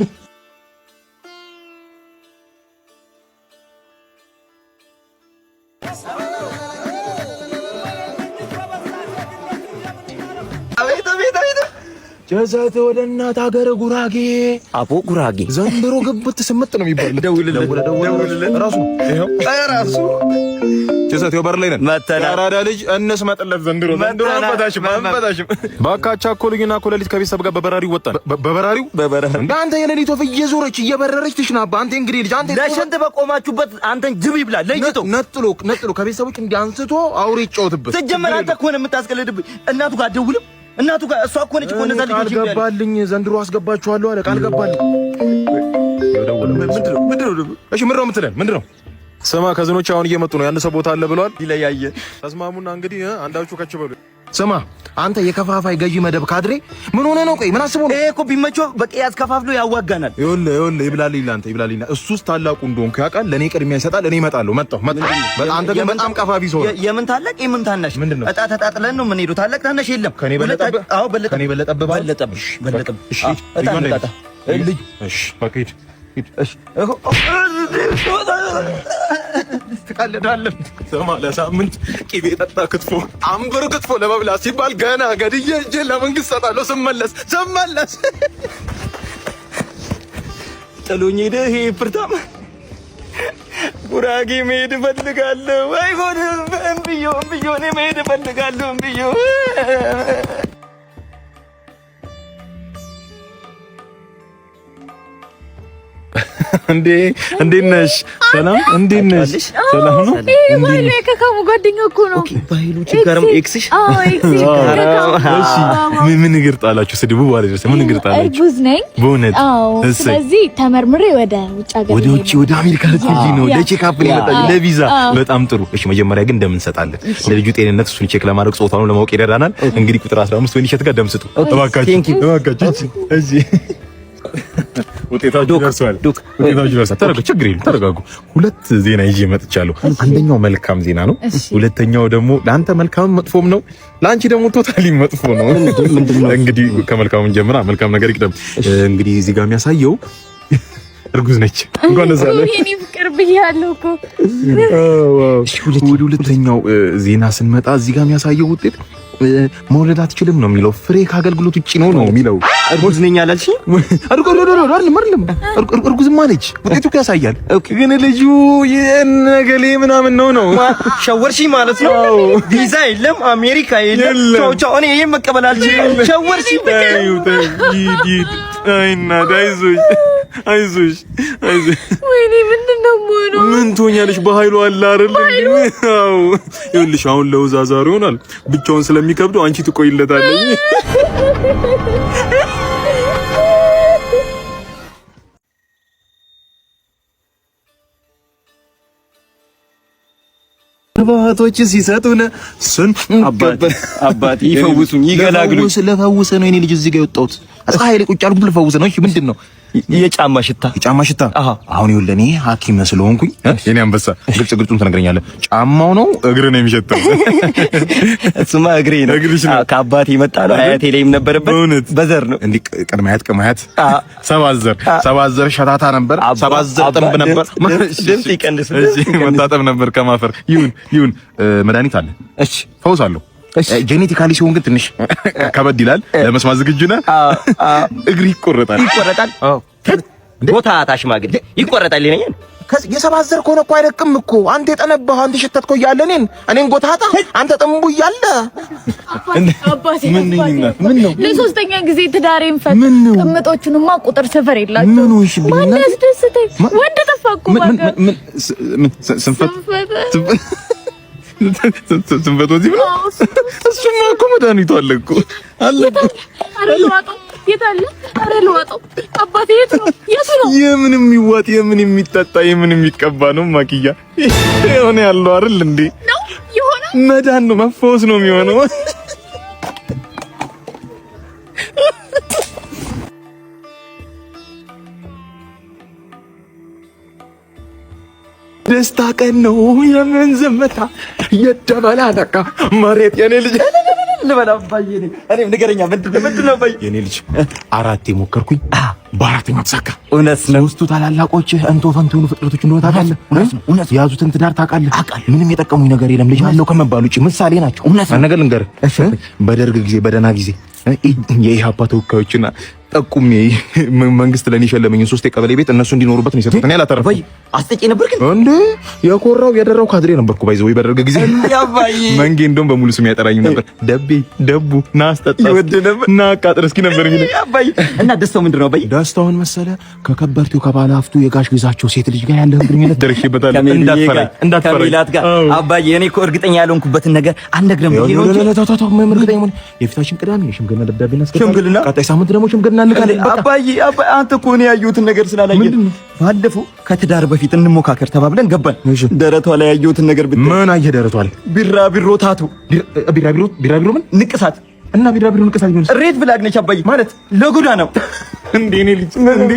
ጀዛት ወደ እናት ሀገር ጉራጌ አቦ ጉራጌ ዘንድሮ ግብት ስምጥ ነው የሚባል። ደውልልህ ራሱ ይሄው ራሱ ጀዛት በር ላይ ነን። ያራዳ ልጅ እነስ መጥለት ዘንድሮ አንፈታሽም። ባካቻ እኮ ልዩና እኮ ሌሊት ከቤተሰብ ጋር በበራሪው ወጣን። በበራሪው እንደ አንተ የሌሊት ወፍ እየዞረች እየበረረች ትሽናባ። አንተ እንግዲህ ልጅ አንተ ለሽንት በቆማችሁበት አንተን ጅብ ይብላል። ለይቶ ነጥሎ ከቤተሰቦች እንዲያንስቶ አውሬ ይጫወትበት። ትጀመር አንተ እኮ ነው የምታስቀልድብኝ። እናቱ ጋር ደውልም እናቱ ጋር እሷ እኮ ነች እኮ እነዛ ልጆች ይብላል። ገባልኝ ዘንድሮ አስገባችኋለሁ አለ ቃል ገባልኝ። ምንድነው? እሺ ምንድነው? ስማ ከዝኖች አሁን እየመጡ ነው። ያን ሰው ቦታ አለ ብለዋል። ይለያየ ተስማሙና እንግዲህ አንዳችሁ ከች በሉ። ስማ አንተ የከፋፋይ ገዢ መደብ ካድሬ ምን ሆነ ነው? ቆይ ምን አስቦ ነው? እኮ ቢመቸው በቂያስ ከፋፍሎ ያዋጋናል። ይኸውልህ ይብላልኝ እሱስ ታላቁ እንደሆንኩ ያውቃል። ለኔ ቅድሚያ ይሰጣል። እኔ እመጣለሁ። አንተ ግን በጣም ቀፋፊ ሰው ነው። የምን ታላቅ የምን ታናሽ እጣ ተጣጥለን ነው የምንሄደው። ታላቅ ታናሽ የለም። ከኔ በለጠብህ? አዎ በለጠብህ። እሺ እጣ ልጅ እሺ ፓኬጅ እሺ ትቀልዳለህ። ስማ ለሳምንት ቂቤ ጠጣ ክትፎ አንብር ክትፎ ለመብላት ሲባል ገና ገድዬ እጄ ለመንግስት ሰጣለሁ። ስመለስ ጥሎኝ ሄደ። ይሄ ፍርታም ጉራጌ መሄድ እፈልጋለሁ። አይሆንም እምብዮ እኔ መሄድ እፈልጋለሁ እምብዮ እንዴት ነሽ? ሰላም እንዴት ነሽ? ሰላም ነው። ባይሉ የከካሙ ጓደኛ እኮ ነው። ባይሉ ችግርም ኤክስሽ እሺ ምን ንግር ጣላችሁ? ስድቡ ባለ ደረሰ ምን ንግር ጣላችሁ? እርጉዝ ነኝ በእውነት። ስለዚህ ተመርምሬ ወደ ውጭ ሀገር ወደ አሜሪካ ልትሄጂ ነው? ለቼክአፕ ሊመጣ ለቪዛ። በጣም ጥሩ። እሺ መጀመሪያ ግን እንደምን እንሰጣለን? ለልጁ ጤንነት እሱን ቼክ ለማድረግ ጾታውን ለማወቅ ይረዳናል። እንግዲህ ቁጥር 15 ወይ እሸት ጋር ደም ስጡ እባካችሁ። እሺ ውጤታችሁ ደርሷል። ተረጋጉ። ሁለት ዜና ይዤ መጥቻለሁ። አንደኛው መልካም ዜና ነው። ሁለተኛው ደግሞ ለአንተ መልካም መጥፎም ነው፣ ለአንቺ ደግሞ ቶታሊ መጥፎ ነው። እንግዲህ ከመልካሙ ጀምራ መልካም ነገር ይቅደም። እንግዲህ እዚህ ጋር የሚያሳየው እርጉዝ ነች። እንኳን ደስ አለሽ። የኔ ፍቅር ብያለሁ እኮ። ወደ ሁለተኛው ዜና ስንመጣ እዚህ ጋር የሚያሳየው ውጤት መውለድ አትችልም ነው የሚለው። ፍሬ ከአገልግሎት ውጪ ነው የሚለው። እርጉዝ ነኝ አላልሽ? እርጉዝማ ነች። ውጤቱ እኮ ያሳያል። ግን ልጁ የነገሌ ምናምን ነው። ሸወርሺ ማለት ነው። ቪዛ የለም፣ አሜሪካ የለም። ቻው እኔ ይሄን መቀበል አልችልም። ሸወርሺ አይዞሽ። ወይኔ ምንድነው የምሆነው? ምን ትሆኛለሽ? በኃይሉ አለ አይደል? አዎ ይኸውልሽ አሁን ለውዛዛሩ ይሆናል ብቻውን ስለሚከብደው አንቺ ትቆይለታለሽ። ባቶች ሲሰጡን አባቴ ይፈውሱኝ ይገላግሉኝ። ስለፈውሰ ነው የኔ ልጅ እዚህ ጋር የወጣሁት። ፀሐይ ላይ ቁጭ አልኩት ልፈውሰ ነው። እሺ ምንድን ነው? የጫማ ሽታ። አሁን ይኸውልህ እኔ ሐኪም ስለሆንኩኝ የኔ አንበሳ ግልጹን ትነግረኛለህ። ጫማው ነው እግር ነው የሚሸተው? እሱማ እግሬ ነው። ከአባቴ የመጣ ነው። አያቴ ላይም ነበረበት። በዘር ነው እንዴ? ቅድመ አያት ሰባዘር ሸታታ ነበር። ሰባዘር ጥንብ ነበር። ድምጽ ይቀንስ። መታጠብ ነበር ከማፈር። ይሁን መድኃኒት አለ። እሺ ፈውሳለሁ። ጄኔቲካሊ ሲሆን ግን ትንሽ ከበድ ይላል። ለመስማት ዝግጁ ነህ? እግር ይቆረጣል። አዎ ቦታ ታሽማግሌ ይቆረጣል ይለኛል። የሰባዘር ከሆነ እኮ አይደቅም እኮ። አንተ የጠነባህ አንተ ሸተትኮ እያለ እኔን ጎታታ አንተ ጥንቡ እያለ ምን ነው ለሶስተኛ ጊዜ ትዳሬን ፈት ቅምጦቹንማ ቁጥር ሰፈር የላቸው። ማን ያስደስተኝ? ወንድ ጠፋ እኮ ስንፈቶ እዚህ ብሎ እሱማ እኮ መድኃኒቱ አለ እኮ አለ። ኧረ ልዋጠው የት አለ? ኧረ ልዋጠው አባቴ የት ነው? የምን የሚዋጥ የምን የሚጠጣ የምን የሚቀባ ነው? ማኪያ የሆነ ያለው አይደል እንዴ? ነው የሆነ መዳን ነው መፈወስ ነው የሚሆነው። ደስታ ቀን ነው የምን ዘመታ የደበላ ደቃ መሬት የኔ ልጅ ልበላ አባዬ እኔም ንገረኛ ምንድን ነው አባዬ የኔ ልጅ 4 ሞከርኩኝ በአራተኛው ተሳካ እውነት ነው ሶስቱ ታላላቆች እንቶ ፈንቱ ፍጥረቶች እንደሆነ ታውቃለህ እውነት የያዙትን ትዳር ታውቃለህ ምንም የጠቀሙኝ ነገር የለም ልጅ አለው ከመባል ውጪ ምሳሌ ናቸው ነገር ልንገርህ በደርግ ጊዜ በደና ጊዜ የኢህአፓ ተወካዮችና ጠቁሜ መንግስት ለኔ ሸለመኝ 3 የቀበሌ ቤት እነሱ እንዲኖሩበት ነው የሰጡት። እኔ አላተረፈ ወይ አስጠጪ ነበር ግን እንዴ የኮራው ያደረው ካድሬ ነበርኩ ባይዘው በደርግ ጊዜ መንጌ እንደውም በሙሉ ስም ያጠራኝ ነበር። ደቡ ና አስጠጣ ና አቃጥር እስኪ ነበር የሚለው አባይ። እና ደስታው ምንድነው አባይ? ደስታውን መሰለ ከከበርቴው ከባለ ሀብቱ የጋሽ ግዛቸው ሴት ልጅ ጋር ያለው ግንኙነት ደርሼበታለሁ። እንዳትፈራ አባይ። እኔ እኮ እርግጠኛ ያልሆንኩበትን ነገር አንነግርም ብዬ ነው እንጂ እርግጠኛ ሆነ የፊታችን ቅዳሜ ሽምግልና ደብዳቤ እናስገባለን። ቀጣይ ሳምንት ደግሞ ሽምግልና አባዬ አንተ እኮ ነው ያየሁትን ነገር ስላላየህ ባለፈው ከትዳር በፊት እንሞካከር ተባብለን ገባን። ደረቷ ላይ ያየሁትን ነገር ምን አየህ? ደረቷ ላይ ቢራቢሮ ታቱ ቢራቢሮ ምን ንቅሳት እና ቢራቢሮ ንቅሳት ይሆንስ ሬድ ፍላግ ነች አባዬ። ማለት ለጎዳ ነው እንዴ? እኔ ልጅ እንዴ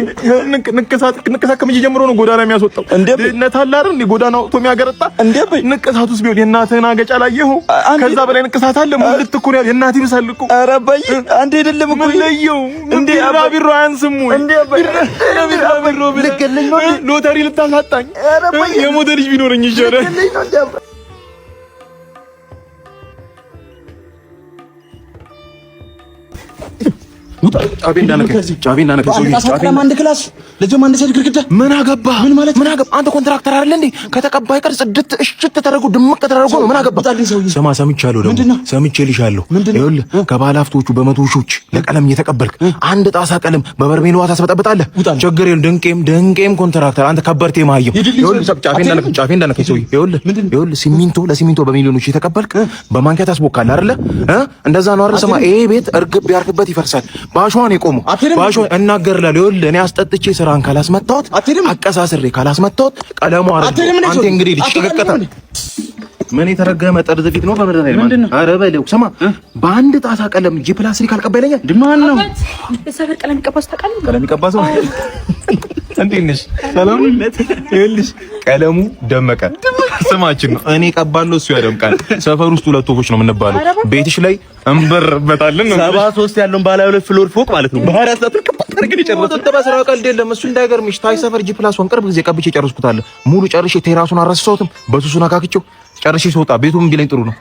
ንቅሳት ከመቼ ጀምሮ ነው ጎዳና የሚያስወጣው? ድህነት አለ አይደል? እንዴ ጎዳና ወጥቶ የሚያገረጣ እንዴ? ንቅሳቱስ ቢሆን የእናትህን አገጫ ላየኸው? ከዛ በላይ ንቅሳት አለ። ሙልት እኮ ነው የእናትህ ይብሳል እኮ። ኧረ አባዬ አንዴ አይደለም እኮ ለየው። እንዴ ቢራቢሮ አያንስም ወይ? እንዴ ቢራቢሮ ልከለኝ ነው ሎተሪ ልታሳጣኝ? የሞተ ልጅ ቢኖረኝ ይሻላል። ጫቤ እንዳነከ አንድ ክላስ ለጀማ አንድ ሰድ ግርግዳ ምን አገባ? ምን አገባ? አንተ ኮንትራክተር አይደል እንዴ? ከተቀባይ ቀር ጽድት እሽት ተደረጉ ድምቅ ተደረጉ ነው። ምን አገባ? ስማ ሰምቻለሁ፣ ደግሞ ሰምቼልሻለሁ። ይኸውልህ ከባለ ሀብቶቹ በመቶ ሺዎች ለቀለም እየተቀበልክ አንድ ጣሳ ቀለም በበርሜል ውሃ ታስበጠብጣለህ። ችግር የለም። ድንቄም ኮንትራክተር አንተ ከበርቴ ማየው። ይኸውልህ ጫፌ እንዳነከ ሰውዬ ይኸውልህ ለሲሚንቶ በሚሊዮኖች የተቀበልክ በማንኪያ ታስቦካለህ አይደለ? እንደዛ ነው አይደል? ስማ ይሄ ቤት እርግብ ያርክበት ይፈርሳል። ባሽዋን የቆሙ ባሽዋን እናገርላለሁ። ይኸውልህ እኔ አስጠጥቼ ስራን ካላስመጣሁት አቀሳስሬ ካላስመጣሁት ቀለሙ አንተ እንግዲህ ልጅ ተከከተ ምን የተረገመ ጠርዝ ፊት ነው በመረዳ ይልማል። አረ በለው ስማ በአንድ ጣሳ ቀለም ጂ+3 ካልቀበለኛ ድማን ነው በሰፈር ቀለም ይቀባስ ተቀለም ቀለም ይቀባስ ነው። እንዴት ነሽ? ሰላም ነሽ? ይኸውልሽ ቀለሙ ደመቀ ስማችን ነው። እኔ ቀባለሁ እሱ ያደምቃል። ሰፈር ውስጥ 2 ወፎች ነው የምንባለው። ቤትሽ ላይ እንበርበታለን ነው 73 ያለውን ባለ 2 ፍሎር ፎቅ ማለት ነው። በአራት ሰዓት ከፈርግን ይጨርሱት ተባስራ ቀልድ የለም። እሱ እንዳይገርምሽ ታይ ሰፈር ጂ+1 ቅርብ ጊዜ ቀብቼ ጨርስኩታል። ሙሉ ጨርሼ ቴራሱን አረሳሁትም በሱሱን አካክቼው ጨርሼ ስወጣ ቤቱም ቢለኝ ጥሩ ነው።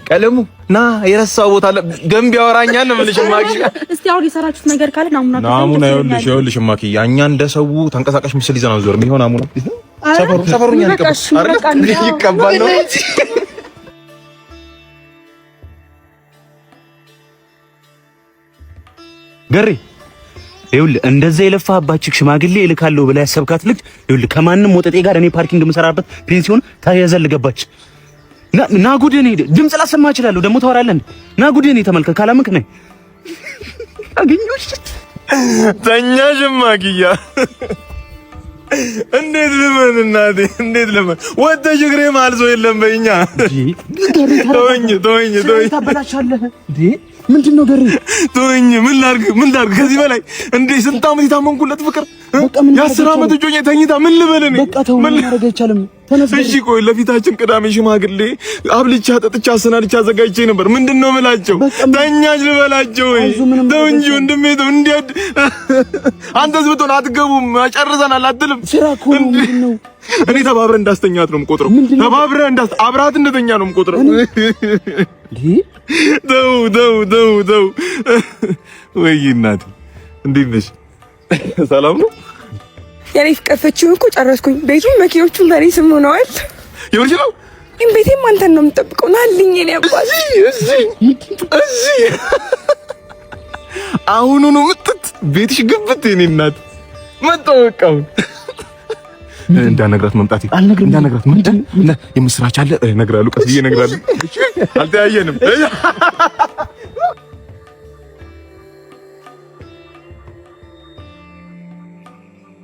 ቀለሙ ና የረሳው ቦታ አለ ገንቢ ያወራኛል ነው የምልሽ። ማኪ እስቲ አሁን የሰራችሁት ነገር ካለ ናሙና ይኸውልሽ ማኪ ያኛ እንደሰው ተንቀሳቃሽ ምስል ይዘና ዞር የሚሆን ናሙና ሰፈሩኛ ይቀባል ነው ገሪ ይኸውልህ እንደዛ የለፋህባችሁ ሽማግሌ እልካለሁ ብላ ያሰብካት ልጅ ይኸውልህ ከማንም ወጠጤ ጋር እኔ ፓርኪንግ የምሰራበት ፔንሲዮን ታያዘል ገባች። ና ጉድኔ ድምጽ ላሰማ እችላለሁ ደግሞ ታወራለህ። ና ጉድኔ ተመልከት ካላምክ ነኝ አገኘሁሽ ተኛሽ ማኪያ እንዴት ልመን እናቴ እንዴት ልመን ወጥተሽ እግሬ ማልዞ የለም በእኛ ተወኝ ታበላሻለህ እንዴ? ምንድነው ገሪ? ተወኝ ምን ላድርግ ከዚህ በላይ እንዴ? ስንት ዓመት የታመንኩለት ፍቅር የ10 ዓመት እጆኜ ተኝታ ምን ልበል እኔ? ምን ማድረግ አይቻልም። እሺ ቆይ ለፊታችን ቅዳሜ ሽማግሌ አብልቻ ጠጥቻ አሰናድቻ አዘጋጅቼ ነበር። ምንድነው ምላቸው? ተኛሽ ልበላቸው ወይ? ተው እንጂ ወንድሜ ተው። እንዴት አንተስ ብትሆን አትገቡም ጨርሰናል አትልም? ስራ እኮ ምንድነው? እኔ ተባብረን እንዳስተኛት ነው የምቆጥረው። ተባብረን አብራት እንደተኛ ነው የምቆጥረው። ተው ወይ እናቴ እንዴት ነሽ? ሰላም ነው? የኔ ፍቅር ፍቺውን እኮ ጨረስኩኝ። ቤቱን መኪኖቹን በኔ ስም ሆነዋል። ይወርሽ ነው ግን ቤቴም አንተን ነው የምጠብቀው። ናልኝ የኔ አባት እዚህ አሁኑኑ ምጥት ቤትሽ ግብት የኔ እናት መጣው። እንዳነግራት መምጣት እንዳነግራት ምንድን የምስራች አለ እነግራለሁ። ቀስ ብዬ እነግራለሁ። አልተያየንም።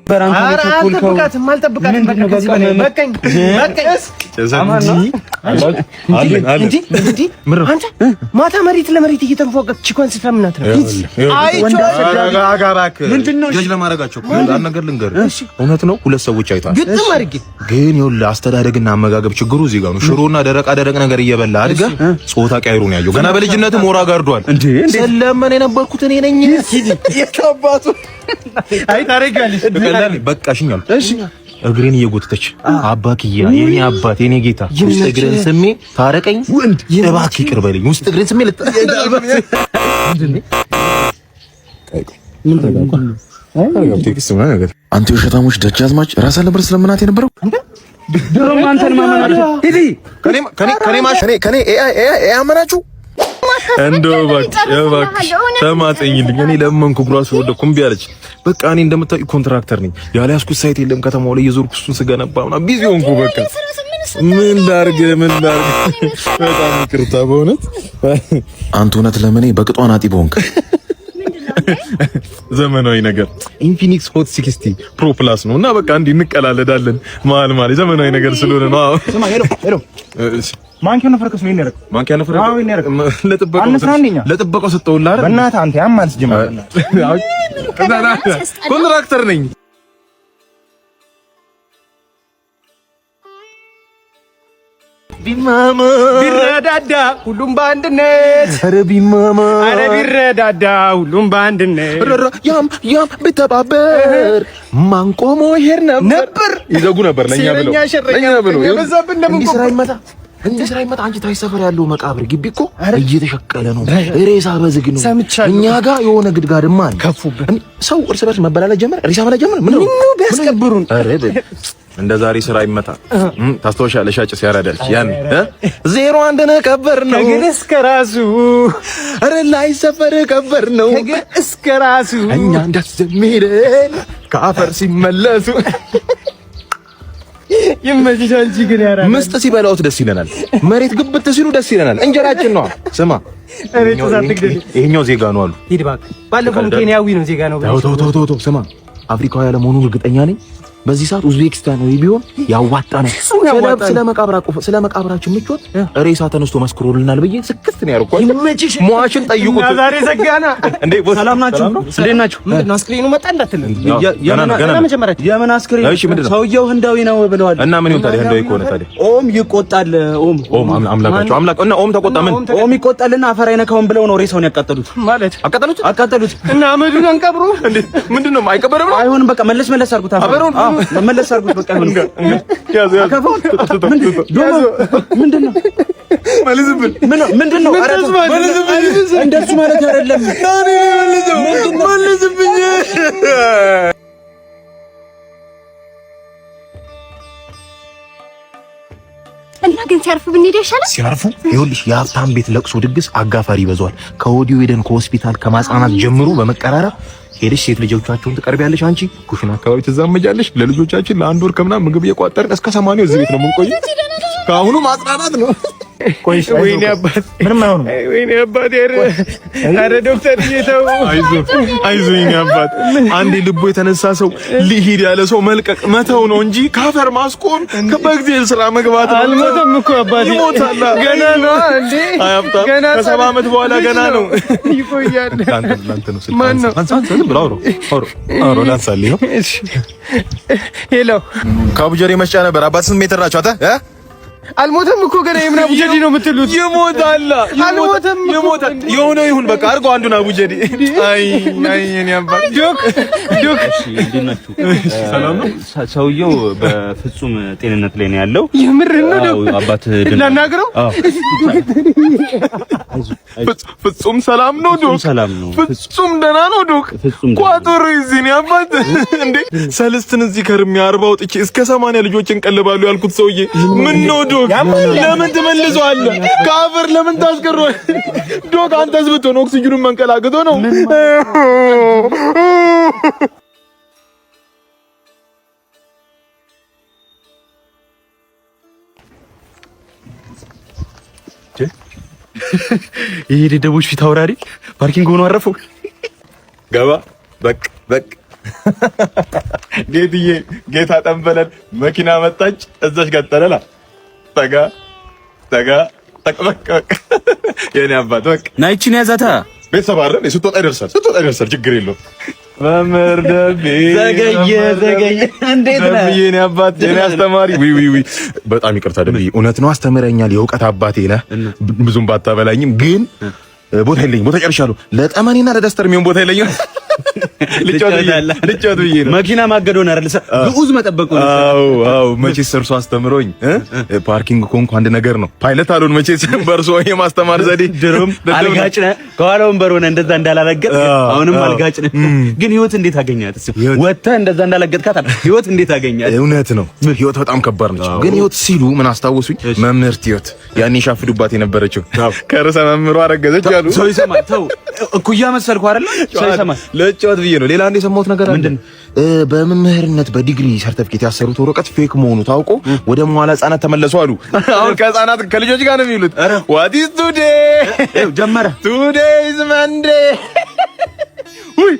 በራንኮ ተቆልከው አልጠብቃትም። ከዚህ በላይ በቃኝ። እንዴ አንተ ማታ መሬት ለመሬት እየተንፏቀቅ ቺኳን ስታምናት ነው። ምንድነው ጀጅ ለማድረጋቸው አንድ ነገር ልንገርህ፣ እውነት ነው ሁለት ሰዎች አይተዋል። ግጥም አድርጌ ግን ይኸውልህ አስተዳደግና አመጋገብ ችግሩ እዚህ ጋር ነው። ሽሮና ደረቅ ነገር እየበላ አድገህ ጾታ ቀይሩ ነው ያየው። ገና በልጅነትህ ሞራ ጋርዷል። ስለምን የነበርኩት እኔ ነኝ የታባቱ አይ ታረጋለሽ በቃሽኝ አሉ። እሺ እግሬን እየጎተተች አባክያ የኔ አባት የኔ ጌታ ውስጥ እግሬን ስሜ ታረቀኝ እባክህ ይቅር በለኝ ውስጥ እግሬን ስሜ አንተ የሸታሞች ደጃዝማች ራስ አልነበር ስለምናት የነበረው ድሮም አንተን ማመናችሁ ሂዲ ከኔ አመናችሁ እንደው እባክህ ተማጸኝልኝ። እኔ ለመንኩ ግራሱ ወደኩ እምቢ አለች። በቃ እኔ እንደምታውቂ ኮንትራክተር ነኝ። ያልያዝኩት ሳይት የለም ከተማው ላይ የዞርኩ እሱን ስገነባ ምናምን ቢዚ ሆንኩ። በቃ ምን ላድርግ በጣም ይቅርታ በእውነት አንተ እውነት ለምን በቅጧን አጢ በሆንክ ዘመናዊ ነገር ኢንፊኒክስ ሆት 60 ፕሮ ፕላስ ነው እና በቃ እንዲህ እንቀላለዳለን መሀል ዘመናዊ ነገር ስለሆነ ነው። ስማ ሄሎ ማንኪያ ነፈርከስ ነው ይነረክ ማንኪያ ነፈረክ አዎ ይነረክ ለጥበቃው ሰጠውልህ አይደል? በእናትህ አንተ ያማልስ ጀመረ ኮንትራክተር ነኝ። ቢማማ ቢረዳዳ ሁሉም በአንድነት ኧረ ቢማማ ኧረ ቢረዳዳ ሁሉም በአንድነት ያም ቢተባበር ማንቆሞ ይሄድ ነበር ይዘጉ ነበር ለኛ ብለው የበዛብን ለምን እንዴ ስራ ይመጣ አንቺ ታይ ሰፈር ያለው መቃብር ግቢ እኮ እየተሸቀለ ነው። ሬሳ በዝግ ነው። እኛ ጋር የሆነ ግድጋድማ አለ። ሰው እርስ በርስ መበላላት ጀመረ። ሬሳ መላ ጀመረ። ምን ነው ቢያስቀብሩን? አረ እንደ ዛሬ ስራ ይመጣ ታስተውሻለሽ? ሻጭ ሲያራዳልሽ ያን 01 ነው ቀበር ነው ከግር እስከ ራሱ አረ ላይ ሰፈር ቀበር ነው ከግር እስከ ራሱ እኛ እንዳስጀምረን ከአፈር ሲመለሱ ይመችሻል። ግን ያራ ምስጥ ሲበላውት ደስ ይለናል። መሬት ግብት ሲሉ ደስ ይለናል። እንጀራችን ነው። ስማ ይሄኛው ዜጋ ነው አሉ። ሂድ እባክህ። ባለፈው ኬንያዊ ነው ዜጋ ነው። ተው ስማ አፍሪካዊ ያለመሆኑን እርግጠኛ ነኝ። በዚህ ሰዓት ኡዝቤኪስታናዊ ቢሆን ያዋጣናል። ስለ መቃብራችን ምቾት ሬሳ ተነስቶ መስክሮልናል ብዬ ስክስት ነው ያርኳል። ሟችን ጠይቁት። ዛሬ ዘጋና እንዴ ሰላም ናችሁ? እንዴት ናችሁ? ምንድን ነው አስክሬኑ መጣ እንዳትል የምን አስክሬን? ሰውየው ህንዳዊ ነው ብለዋል። እና ምን ይሁን ታዲያ? ህንዳዊ ከሆነ ታዲያ ኦም ይቆጣል። ኦም አምላካቸው አምላክ እና ኦም ተቆጣ። ምን ኦም ይቆጣልና አፈር አይነካውም ብለው ነው ሬሳውን ያቃጠሉት። ማለት አቃጠሉት እና አመዱን አንቀብሩ እንዴ? ምንድነው አይቀበረም? አይሆንም። በቃ መለስ አድርጉት። አፈሩን መለስ አድርጉት። በቃ አይሆንም። ምንድነው እንደሱ ማለት አይደለም። መልስብኝ። እና ግን ሲያርፉ ብንሄድ ይሻላል። ሲያርፉ ይኸውልሽ የሀብታም ቤት ለቅሶ ድግስ አጋፋሪ ይበዛዋል። ከወዲሁ ሄደን ከሆስፒታል ከማጽናናት ጀምሮ በመቀራረብ ሄደሽ ሴት ልጆቻችሁን ትቀርቢያለሽ። አንቺ ኩሽና አካባቢ ትዛመጃለሽ። ለልጆቻችን ለአንድ ወር ከምናምን ምግብ እየቋጠርን እስከ 80 እዚህ ቤት ነው የምንቆየው። ከአሁኑ ማጽናናት ነው። ወይኔ አባት ምንም አይሆንም። ወይኔ አባት ኧረ ዶክተር እየተው አይዞህ የእኔ አባት። አንዴ ልቦ የተነሳ ሰው ሊሄድ ያለ ሰው መልቀቅ መተው ነው እንጂ ካፈር ማስቆም በጊዜ ስራ መግባት ነው። አልሞተም እኮ አባቴ ይሞታል። ገና ነው እንዴ? ገና ከ70 ዓመት በኋላ ገና ነው። ይቆያል። አንተ ነው ማን ነው? አውሮ ላንሳልኝ ነው። ሄሎ ከአቡጀዴ መስጫ ነበር። አባት ስንት ሜትር ናቸው አንተ? አልሞተም እኮ ገና የምን አቡጀዴ ነው የምትሉት? ይሞታል። የሆነው ይሁን በቃ አድርገው አንዱን አቡጀዴ። አይ የኔ አባት ዶክ እሺ፣ እንዴት ናችሁ? ሰላም ነው። ሰውየው በፍጹም ጤንነት ላይ ነው ያለው። የምር ነው ዶክ? አባት ላናግረው? ፍጹም ሰላም ነው ዶክ? ፍጹም ደህና ነው ዶክ? ቋጠሮ እዚህ ነው አባት። እንዴ ሰልስትን እዚህ ከርሜ 40 አውጥቼ እስከ 80 ልጆችን ቀልባሉ ያልኩት ሰውዬ ምን ነው ዶክ? ለምን ትመልሰዋለህ? ከአፈር ለምን ታስቀረዋለህ? ዶክ አንተስ ብትሆን ኦክሲጅኑን መንቀላቅቶ ነው። ይሄ ደደቦች ፊት አውራሪ ፓርኪንግ ሆኖ አረፈው። ገባ በቅ ጌትዬ ጌታ ጠንበለን መኪና መጣች። እዛች ጋር ጠለላ ጠጋ ተጋ ተቀበቀ የኔ አባት በቃ ናይቺን ያዛታ ቤተሰብ አይደል ስትወጣ ይደርሳል ችግር የለውም መምህር ደቤ ዘገየ እንዴት ነህ የኔ አባት የኔ አስተማሪ ዊ በጣም ይቅርታ ደቤ እውነት ነው አስተምረኛል የእውቀት አባቴ ነህ ብዙም ባታበላኝም ግን ቦታ የለኝም ቦታ ጨርሻለሁ ለጠመኔና ለደስተር የሚሆን ቦታ የለኝም ልጫወት ብዬ ነው መኪና ማገዶ ነው አይደል ግዑዝ መጠበቁ ነው አዎ መቼስ እርሱ አስተምሮኝ ፓርኪንግ ኮንኩ አንድ ነገር ነው ፓይለት አሉን መቼስ በርሶ የማስተማር ዘዴ ድሮም አልጋጭ ነህ ከኋላ ወንበር ሆነ እንደዛ እንዳላለገጥ አሁንም አልጋጭ ነህ ግን ህይወት እንዴት አገኛት ወጥተህ እንደዛ እንዳላለገጥካት ህይወት እንዴት አገኛት እውነት ነው ህይወት በጣም ከባድ ነች ግን ህይወት ሲሉ ምን አስታወሱኝ መምህርት ህይወት ያኔ ሻፍዱባት የነበረችው ከርዕሰ መምህሩ አረገዘች ያሉ ሰው ይሰማል ተው እኩያ መሰልኩ አይደል ሰው ይሰማል ለጫወት ብዬ ነው ሌላ አንድ የሰማሁት ነገር አለ በመምህርነት በዲግሪ ሰርቲፊኬት ያሰሩት ወረቀት ፌክ መሆኑ ታውቆ ወደ መዋለ ህጻናት ተመለሱ አሉ አሁን ከህጻናት ከልጆች ጋር ነው የሚሉት what is today ጀመረ today is monday ውይ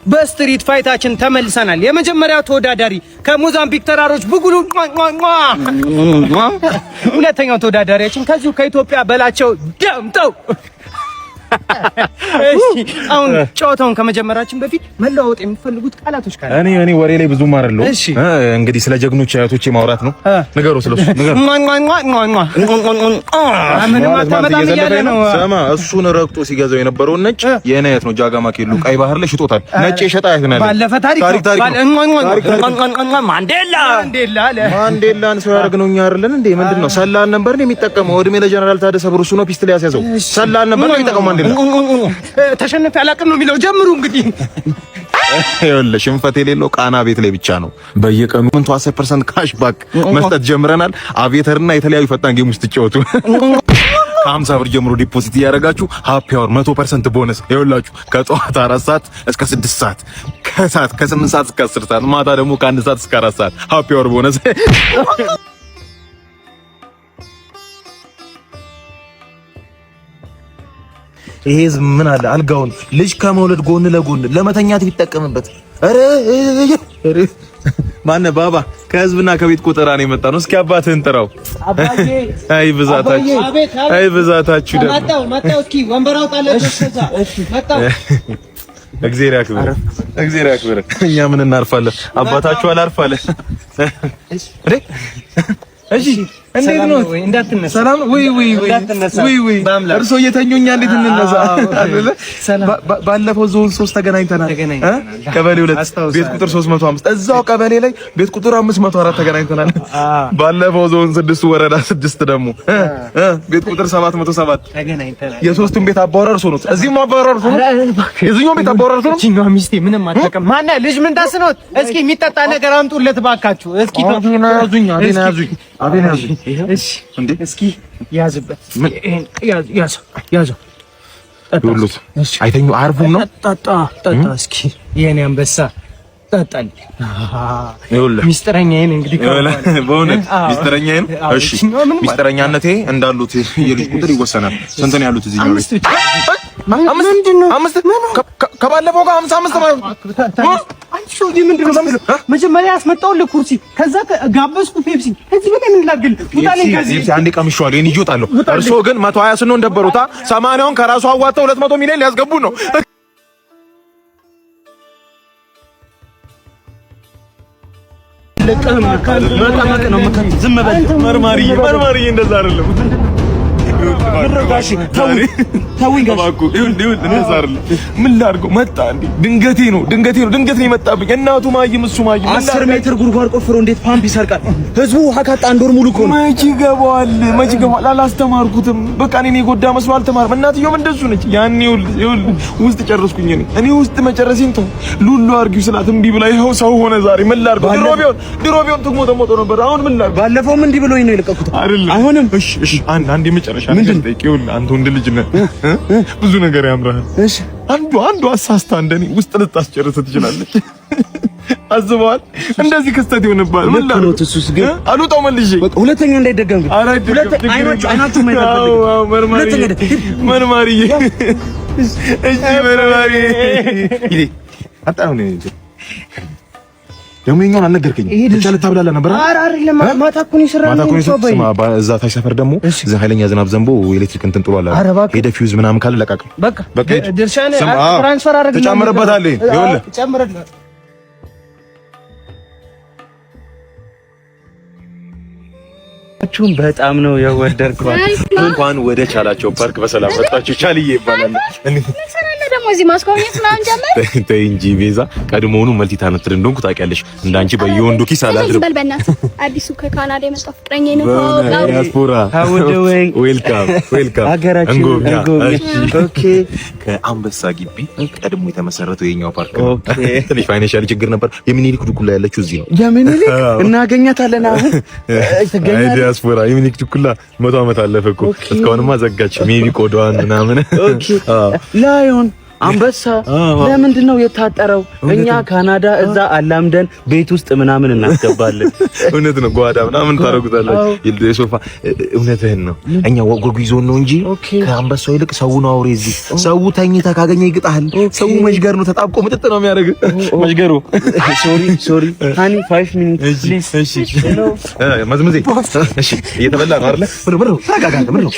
በስትሪት ፋይታችን ተመልሰናል። የመጀመሪያው ተወዳዳሪ ከሞዛምቢክ ተራሮች ብጉሉ፣ ሁለተኛው ተወዳዳሪያችን ከዚሁ ከኢትዮጵያ በላቸው ደምጠው። እሺ አሁን ጨዋታውን ከመጀመራችን በፊት መለዋወጥ የሚፈልጉት ቃላቶች ካለ እኔ ወሬ ላይ ብዙም አይደለሁ። እንግዲህ ስለ ጀግኖች አያቶቼ ማውራት ነው። ንገሩ ስለሱ ንገሩ። ሰማ እሱን ረግጦ ሲገዛው የነበረውን ነጭ የኔ አያት ነው ጃጋማ ኬሉ ቀይ ባህር ላይ ሽጦታል። ነጭ የሸጣ አያት ነው። ባለፈ ታሪክ ማንዴላን ሰው ያደረግነው እኛ አይደለን እንዴ? ምንድነው ሰላን ነበር የሚጠቀመው? እድሜ ለጀነራል ታደሰ ብሩሱ ነው ፒስትል ያስያዘው። ሰላን ነበር የሚጠቀመው። ተሸነፈ ያላቅም ነው የሚለው ጀምሩ እንግዲህ ይኸውልህ ሽንፈት የሌለው ቃና ቤት ላይ ብቻ ነው። በየቀኑ 10% ካሽ ባክ መስጠት ጀምረናል። አቪየተርና የተለያዩ ፈጣን ጌሞች ትጫወቱ። ከ50 ብር ጀምሮ ዲፖዚት እያደረጋችሁ ሃፒ አወር 100% ቦነስ ይኸውላችሁ ከጠዋት 4 ሰዓት እስከ 6 ሰዓት ከሰዓት ከ8 ሰዓት እስከ 10 ሰዓት ማታ ደግሞ ከ1 ሰዓት እስከ 4 ሰዓት ሃፒ አወር ቦነስ። ይሄ ምን አለ አልጋውን ልጅ ከመውለድ ጎን ለጎን ለመተኛት ቢጠቀምበት። አረ ማነ ባባ ከህዝብና ከቤት ቆጠራ ነው የመጣ ነው። እስኪ አባትህን ጥራው። አይ ብዛታችሁ ደግሞ መጣው እስኪ ወንበር አውጣለት ተዛ መጣው። እግዚአብሔር ያክብር። እኛ ምን እናርፋለን? አባታችሁ አላርፋለ። እሺ እንዴት ነው? እንዳትነሳ ሰላም ወይ እርሶ እየተኙኛ እንዴት እንነሳ? ባለፈው ዞን 3 ተገናኝተናል። ቀበሌ 2 ቤት ቁጥር 305 እዛው ቀበሌ ላይ ቤት ቁጥር 504 ተገናኝተናል። ባለፈው ዞን 6 ወረዳ 6 ደግሞ ቤት ቁጥር 707 ተገናኝተናል። የሶስቱም ቤት አባወራ እርሶ ነው። እዚህም አባወራ እርሶ ነው። የዚህኛው ቤት አባወራ እርሶ ነው። እቺኛው ሚስቴ ምንም አትጠቀም። ማነው ልጅ ምን ታስኖት? እስኪ የሚጠጣ ነገር አምጡለት ባካችሁ። እስኪ ያዙኝ። እሺ እንዴ እስኪ ያዝበት። ያዘው ሁሉት አይተኙ አርፉም ነው። ጠጣ እስኪ የኔ አንበሳ ጠጣል። ሚስጥረኛዬን እንግዲህ በእውነት ሚስጥረኛዬን። እሺ ሚስጥረኛነቴ እንዳሉት የልጅ ቁጥር ይወሰናል። ስንት ነው ያሉት እዚህ ነው? አምስት ከባለፈው ጋር 55 ማለት አንቺ ሾዲ ምንድነው? መጀመሪያ ያስመጣውልህ ኩርሲ፣ ከዛ ጋበዝኩ ፔፕሲ። እዚህ በላይ ምን ላድርግ? ውጣልኝ ከዚህ። አንዴ ቀምሼዋለሁ። እኔ ይወጣለሁ። እርሶ ግን 120 ስንሆን ደበሩታ 80ውን ከራሱ አዋጣው 200 ሚሊዮን ሊያስገቡ ነው። ዝም በል መርማሪዬ እንደዛ አይደለም። ምን ላድርገው? መጣ እንዴ? ድንገቴ ነው የመጣብኝ። እናቱ ማይም እሱ ማይም 10 ሜትር ጉድጓድ ቆፍሮ እንዴት ፓምፕ ይሰርቃል? ህዝቡ ውሃ ካጣ አንድ ወር ሙሉ እኮ ነው። መች ይገባዋል? አላስተማርኩትም። በቃ እኔ ጎዳ መስሎ አልተማርም። እናትየውም እንደሱ ነች። ያኔ ውስጥ ጨረስኩኝ። እኔ ውስጥ መጨረሴን ተው ሉሉ አርጊው ስላት እምቢ ብላ ይኸው ሰው ሆነ ዛሬ። ምን ላድርገው? ድሮ ቢሆን ትሞቶ ነበር። አሁን ምን ላድርገው? ባለፈውም እንዲህ ብሎኝ ነው የለቀኩት። አይሆንም። እሺ አንድ የመጨረሻ ነገር ጠይቄው። አንተ ወንድ ልጅ ነህ፣ ብዙ ነገር ያምራል። እሺ አንዱ አሳስታ እንደኔ ውስጥ ልታስጨርስ ትችላለች። አዝበዋል። እንደዚህ ክስተት ይሆንባል። ምን ላድርገው? እሱስ ግን አሉጣው መልሼ ሁለተኛ እንዳይደገም ግን አይናችሁ መርማሪዬ እሺ መርማሪዬ ደግሞ የኛውን አልነገርከኝም። ብቻ ልታብላላ ነበር። አይደለም ማታ እኮ ነው የሰራነው። እዛ ታች ሰፈር ደግሞ ኃይለኛ ዝናብ ዘንቦ ኤሌክትሪክ እንትን ጥሏል። ሄደ ፊውዝ ምናምን ካለ ለቃቅ። በቃ ድርሻኔ ትራንስፈር አደረግልኝ። ትጨምርበታለህ። ይኸውልህ ጨምርልህ። በጣም ነው የወደድኳት። እንኳን ወደ ቻላቸው ፓርክ በሰላም መጣችሁ። ቻልዬ ይባላል። ደግሞ እዚህ ማስጎብኘት ምናምን ጀመር። ተይ እንጂ ቤዛ፣ ቀድሞውኑ መልቲ ታነትር እንደሆንኩ ታውቂያለሽ። እንዳንቺ በየወንዱ ኪስ አላድርም። በል በእናትህ አዲሱ ከካናዳ የመጣው ፍቅረኛዬ ነው። ዲያስፖራ ዌልካም ሀገራችን ኦኬ። ከአንበሳ ግቢ ቀድሞ የተመሰረተው የኛው ፓርክ ነው። ትንሽ ፋይናንሻል ችግር ነበር። የሚኒሊክ ዱኩላ ያለችው እዚህ ነው። የሚኒሊክ እናገኛታለን አሁን ትገኛለች። ዲያስፖራ የሚኒሊክ ዱኩላ 100 ዓመት አለፈ እኮ። እስካሁንማ ዘጋች። ሜቢ ቆዳዋን ምናምን ላዮን አንበሳ ለምንድን ነው የታጠረው? እኛ ካናዳ እዛ አላምደን ቤት ውስጥ ምናምን እናስገባለን። እውነት ነው። ጓዳ ምናምን ታረጉታላችሁ። የሶፋ እውነትህን ነው። እኛ ወጉ ይዞን ነው እንጂ ከአንበሳው ይልቅ ሰው ነው አውሬ። እዚህ ሰው ተኝታ ካገኘ ይግጣል። ሰው መሽገር ነው፣ ተጣብቆ ምጥጥ ነው የሚያደርግ መሽገሩ። ሶሪ ሃኒ 5 ሚኒትስ ፕሊዝ። እሺ መዝምዜ እሺ፣ እየተበላ ነው አይደለ? ብሩ ታጋጋለ ምን ነው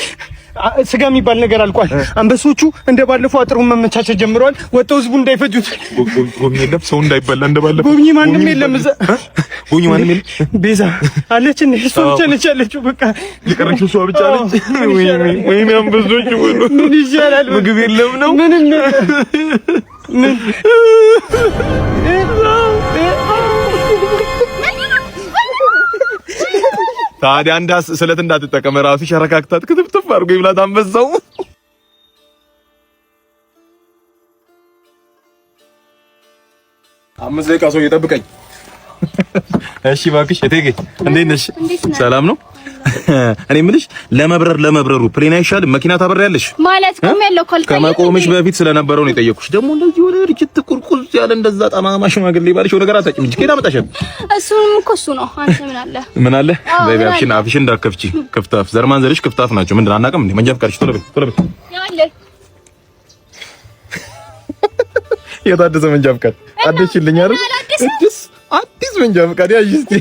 ስጋ የሚባል ነገር አልቋል። አንበሶቹ እንደባለፈው አጥሩን መመቻቸት ጀምረዋል። ወጣው ህዝቡ እንዳይፈጁት። ጎብኝ የለም፣ ሰው እንዳይበላ እንደባለፈው። ጎብኝ ማንም የለም እዛ። ጎብኝ ማንም የለም። ቤዛ አለች እንዴ? እሷ ብቻ ነች ያለችው። በቃ የቀረችው እሷ ብቻ ነች። ወይኔ አንበሶቹ ምን ይሻላል? ምግብ የለም ነው ምንም ምን ታዲያ አንዳስ ስለት እንዳትጠቀም ራሱ ሸረካክታት ክትፍትፍ አድርጎ ይብላት አንበሳው። 5 ደቂቃ ሰው እየጠብቀኝ። እሺ እባክሽ እቴጌ እንዴት ነሽ? ሰላም ነው? እኔ የምልሽ ለመብረሩ ፕሌን አይሻልም? መኪና ታበሪያለሽ ማለት ቆሜያለሁ እኮ። ከመቆምሽ በፊት ስለነበረው ነው የጠየኩሽ። ደግሞ እንደዚህ ወደ ርችት ቁርቁዝ ያለ እንደዛ ጠማማ ሽማግሌ ባልሽ ወደ ነገር አታጭም እንጂ ከዳ መጣሽ። እሱም እኮ እሱ ነው። አንተ ምን አለ በቢያፍሽን አፍሽን እንዳከፍቺ ክፍታፍ ዘርማን ዘርሽ ክፍታፍ ናቸው። ምንድን አናውቅም እንዴ? መንጃ ፍቃድሽ ቶሎ በይ ያለ የታደሰ መንጃ ፍቃድ አደሽልኝ አይደል? አዲስ መንጃ ፍቃድ ያዥ እስቲ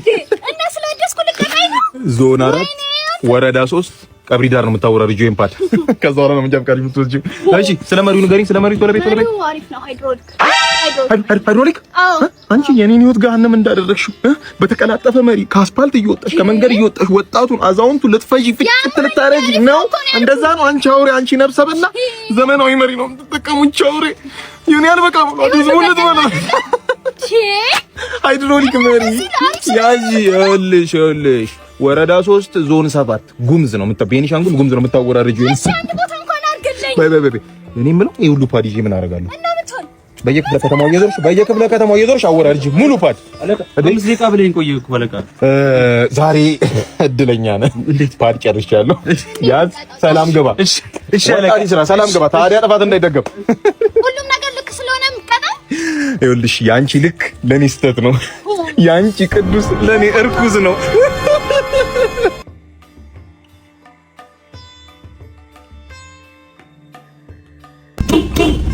እና ስለአዲስ ኩልከታይ ነው። ዞን 4 ወረዳ 3 ቀብሪ ዳር ነው የምታወራሪው ጆይምፓድ። ከዛ በኋላ ነው መንጃ ፍቃድ የምትወስጂው። እሺ ስለ መሪው ንገሪኝ። ስለ መሪው ቶሎ በይ አሪፍ ነው። ሃይድሮሊክ አንቺ የኔን ህይወት ገሃነም እንዳደረግሽው በተቀላጠፈ መሪ ከአስፓልት እየወጣሽ ከመንገድ እየወጣሽ ወጣቱን አዛውንቱን ልትፈጂ ፍጭት ልታረጊ ነው። እንደዛ ነው። አንቺ አውሬ፣ አንቺ ነፍሰ በላ ዘመናዊ መሪ ነው የምትጠቀሙት። አውሬ ይሁን ያልበቃ ብሎ አዲስ ሙለት በላ ሃይድሮሊክ መሪ ያጂ ይኸውልሽ ወረዳ 3 ዞን 7 ጉምዝ ነው ቤኒሻንጉል ጉምዝ ነው የምታወራሪው። እኔ የምለው ይሄ ሁሉ ፓድ ይዤ ምን አደርጋለሁ? በየክፍለ ከተማው እየዞርሽ አወራሪጂ ሙሉ ፓድ። አምስት ደቂቃ ብለኝ ቆየሁ እኮ አለቃ። ዛሬ እድለኛ ነህ። እንዴት ፓድ ጨርሻለሁ። ያዝ ሰላም ገባ። እሺ አለቃ ሰላም ገባ። ታዲያ ጥፋት እንዳይደገም ሁሉም ነገር ልክ ስለሆነ ምቀጣ። ይኸውልሽ ያንቺ ልክ ለኔ ስተት ነው፣ ያንቺ ቅዱስ ለኔ እርኩስ ነው።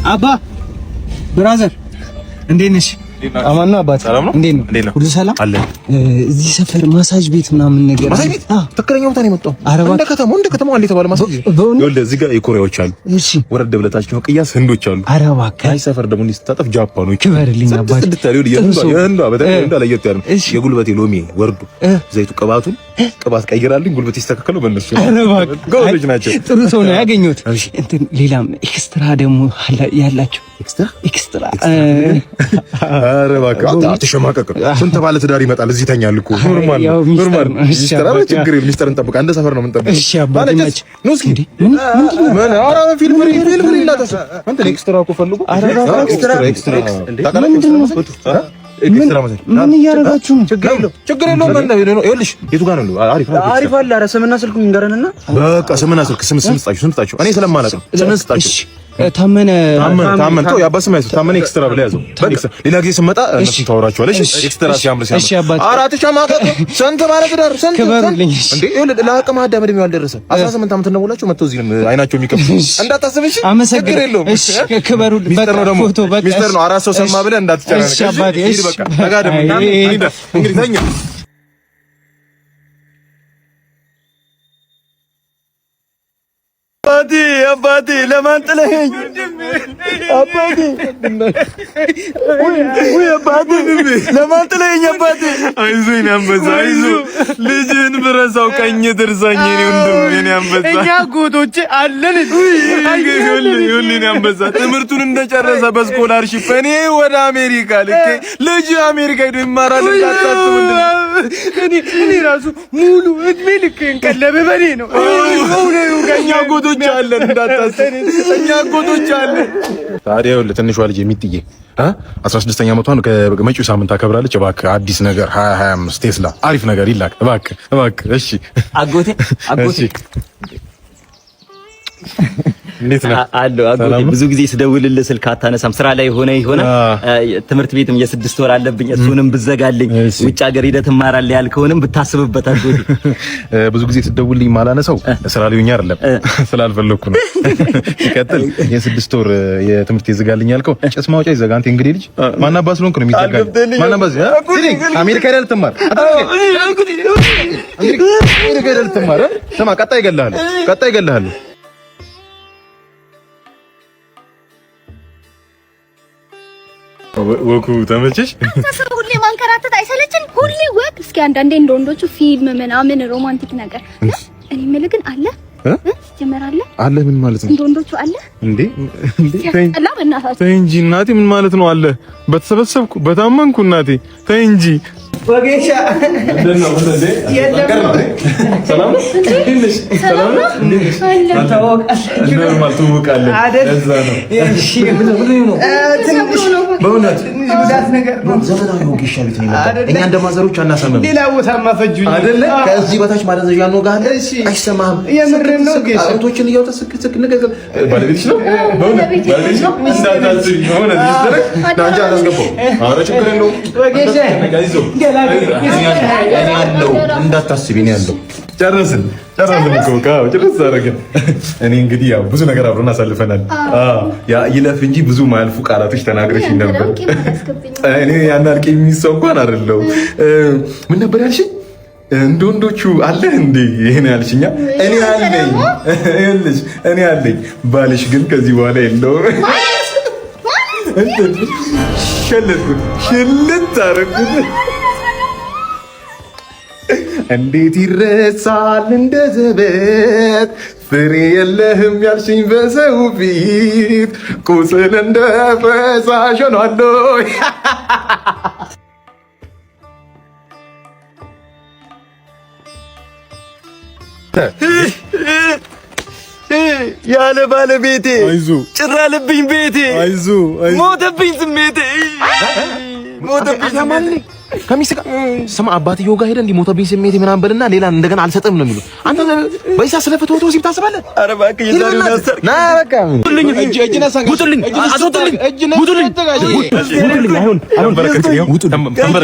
አባ ብራዘር እንዴት ነሽ? አማን ነው አባት። እንዴት ነው? ሁሉ ሰላም አለ። እዚህ ሰፈር ማሳጅ ቤት ምናምን ነገር ማሳጅ ቤት ትክክለኛ ቦታ ነው የመጣው። እንደ ከተማው አንዴ ተባለ ማሳጅ ቤት። ይኸውልህ እዚህ ጋር የኮሪያዎች አሉ። እሺ ወረድ ብለታች ነው ቅያስ ህንዶች አሉ። ኧረ እባክህ አይ ሰፈር ደግሞ እንዲስታጠፍ ጃፓኖች ክበርልኝ አባት። የህንዷ በተለይ ለየት ያለ የጉልበቴ ሎሚ ወርዱ ዘይቱ ቅባት ቀይራልኝ ጉልበቴ ይስተካከለው በእነሱ። ኧረ እባክህ ጎበዝ ናቸው። ጥሩ ሰው ነው ያገኘሁት። እንትን ሌላም ኤክስትራ ደግሞ ያላቸው ኤክስትራ ኧረ እባክህ አትሸማቀቅ። ስንት ባለ ትዳር ይመጣል እዚህ ተኛል እኮ ኖርማል ሚስጥር ችግር የለም። ሚስጥር እንጠብቅ። አንደ ሰፈር ነው የምንጠብቅ። እሺ አባቴ ነች ነው እስኪ ምን ኧረ ፊልም ይላተስ አንተ ኤክስትራ እኮ ፈልጉ። ኤክስትራ ምን እያደረጋችሁ ነው? ችግር የለውም። ይኸውልሽ የቱ ጋር ነው አሪፍ አለ። ኧረ ስምና ስልኩን ንገረንና በቃ ስምና ስልክ ስም ስጣችሁ። እኔ ስለማላውቅ ስም ስጣችሁ። ታመነ ተው የአባት ስም ያዘው ታመነ ኤክስትራ ብለህ ያዘው። ሌላ ጊዜ ስመጣ እነሱ ታወራቸዋለሽ። ኤክስትራ ሲያምር እሺ አባቴ። አራት ሸማቀቅ ስንት ማለት ዳር ስንት ክበሩልኝ እንዴ ይኸውልህ ለአቅመ አዳም ዕድሜው ያልደረሰ 18 ዓመት ነው ብላችሁ መጥተው እዚህ አይናቸው የሚከፍቱ እንዳታስብሽ። ችግር የለውም። እሺ ክበሩልኝ። ሚስጥር ነው ደግሞ ሚስጥር ነው። አራት ሰው ሰማ ብለህ እንዳትጨናነቅ። እሺ አባቴ። እሺ በቃ ተጋደም እንግዲህ ተኛ አባቴ ለማን ጥለኸኝ? አባቴ ወይ አባቴ ለማን ጥለኸኝ? አባቴ አይዞህ የኔ አንበሳ አይዞህ። ልጅህን ብረሳው ቀኝ ድርሳኝ የኔ ወንድም የኔ አንበሳ። እኛ ጎቶቼ አለን። ይኸውልህ የኔ አንበሳ ትምህርቱን እንደጨረሰ በስኮላርሺፕ እኔ ወደ አሜሪካ ልኬ ልጅ አሜሪካ ሄዶ ይማራል። እኔ ራሱ ሙሉ እድሜ ልክህን ቀለብ በኔ ነው። እኛ ጎቶች አለን እንዳታስብ፣ እኛ ጎቶች አለን። ታዲያ ይኸውልህ ትንሿ ልጅ የሚጥዬ 16ኛ ዓመቷን ከመጪው ሳምንት ታከብራለች። እባክህ አዲስ ነገር 2025 ቴስላ አሪፍ ነገር ይላክ እባክህ። እሺ አጎቴ እንዴት ነህ? አጎቴ ብዙ ጊዜ ስደውልልህ ስልክ አታነሳም። ስራ ላይ ሆነ ትምህርት ቤትም የ6 ወር አለብኝ። እሱንም ብዘጋልኝ ውጭ ሀገር ሄደህ ትማራለህ ያልከውንም ብታስብበት አጎቴ። ብዙ ጊዜ ስደውልልኝ ማላነሳው ስራ ላይ ሆኜ አይደለም ስላልፈለኩ ነው። ሲቀጥል የ6 ወር የትምህርት ይዘጋልኝ ያልከው ጭስ ማውጫ ይዘጋ። አንተ እንግዲህ ልጅ ማናባስ ስለሆንክ ነው የሚዘጋልኝ። ማናባስ አሜሪካ ሄደህ ልትማር አሜሪካ ሄደህ ልትማር። ስማ ቀጣይ እገልሃለሁ። ወኩ ተመቸሽ? ሁሌ ማንከራተት አይሰለችም? ሁሌ ወክ። እስኪ አንዳንዴ እንደ ወንዶቹ ፊልም ምናምን ሮማንቲክ ነገር እኔ የምልህ ግን አለ ጀመራለህ አለ። ምን ማለት ነው? እንደ ወንዶቹ አለ እንዴ? ተይ እንጂ እናቴ። ምን ማለት ነው አለ? በተሰበሰብኩ በታመንኩ እናቴ ተይ እንጂ ወጌሻ እንደነው እንዴ? ሰላም እዛ ነው። እሺ በእውነት ጉዳት ነገር ነው። ዘመናዊ ወጌሻ ቤት ነው የመጣው። እኛ እንደማዘሮች አናሳምም ሌላ ቦታ ማፈጁኝ አይደለ? ከዚህ በታች ማደንዘዣ ነው ጋር አይሰማህም። የምሬን ነው ጌሻ አጥንቶችን እያወጣስክ ንገገል ባለቤትሽ ነው። በእውነት ባለቤትሽ ነው። እንዳታስቢ በእውነት ይስተረክ ዳንጃ አላስገባው። ኧረ ችግር የለውም ወጌሻ እኔ ያለው እንዳታስቢ እኔ ያለው ጨረስን እኮ ጨረስ አደረግን። እኔ እንግዲህ ያው ብዙ ነገር አብረን አሳልፈናል። ያ ይለፍ እንጂ ብዙ ማያልፉ ቃላቶች ተናግረሽ ነበር። እኔ ያን አልቄ የሚሰው እንኳን አይደለው። ምን ነበር ያልሽኝ? እንደ ወንዶቹ አለህ እንዴ? ይሄን ያልሽኛ? እኔ አለኝ ይኸውልሽ፣ እኔ አለኝ። ባልሽ ግን ከዚህ በኋላ የለውም። ሽልት አደረኩት። እንዴት ይረሳል እንደ ዘበት ፍሬ የለህም ያልሽኝ በሰው ፊት ቁስል እንደ ፈሳሽ ሆኗል። ያለ ባለቤቴ ጭራለብኝ ቤቴ ሞተብኝ ስሜቴ ሞተብኝ ከሚስት ጋር ስማ፣ አባትየው ጋር ሄደህ እንዲሞተብኝ ስሜቴ ምናምን በልና ሌላ እንደገና አልሰጥም ነው የሚሉት። አንተ በይሳ ስለፈተው ወሲብ ታስባለህ? ኧረ እባክህ የዛሬው ናስተር ና በቃ ጉቱልኝ፣ እጅ ነሳኝ፣ ጉቱልኝ፣ አስወጡልኝ፣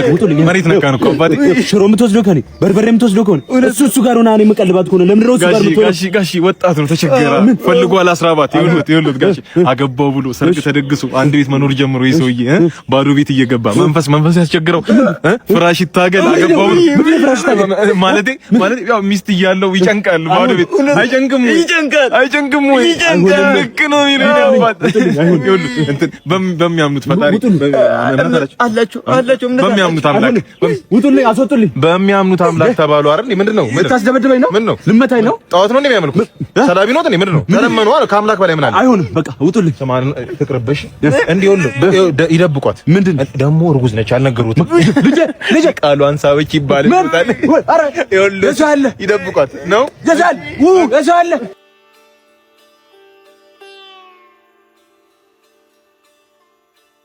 ጉቱልኝ። መሬት ነካን እኮ አባቴ። ሽሮ የምትወስደው ከእኔ በርበሬ የምትወስደው ከሆነ እሱ ጋር ሆነ እኔ የምቀልባት ከሆነ ለምን ነው እሱ ጋር የምትወስደው? ጋሺ ወጣት ነው ተቸገረ፣ ፈልጓል አስራባት። ይኸውልህ ጋሺ አገባው ብሎ ሰርግ ተደግሶ አንድ ቤት መኖር ጀምሮ ይሄ ሰውዬ ባዶ ቤት እየገባ መንፈስ ያስቸግረው ፍራሽ ይታገል አገባው ማለት ያው ሚስት እያለው ይጨንቃል። ባዶ ቤት አይጨንቅም ወይ? ልክ ነው የሚለው እንትን በሚያምኑት ፈጣሪ አላችሁ በሚያምኑት አምላክ ውጡልኝ፣ አስወጡልኝ። በሚያምኑት አምላክ ተባሉ አይደል? ምንድነው ልታስደበድበኝ ነው? ምን ነው ልመታኝ ነው? ጣዖት ነው እንደሚያመልኩት ሰላቢ ነው እንዴ? ምንድነው ተለመኑ አለ ከአምላክ በላይ ምን አለ? አይሆንም፣ በቃ ውጡልኝ። ሰማን ትቅርብሽ። ይደብቋት። ምንድን ደግሞ እርጉዝ ነች አልነገሩትም። ልጅ ቃሏን ሳበች ይባላል። ይደብቋት ነው ገዛለ።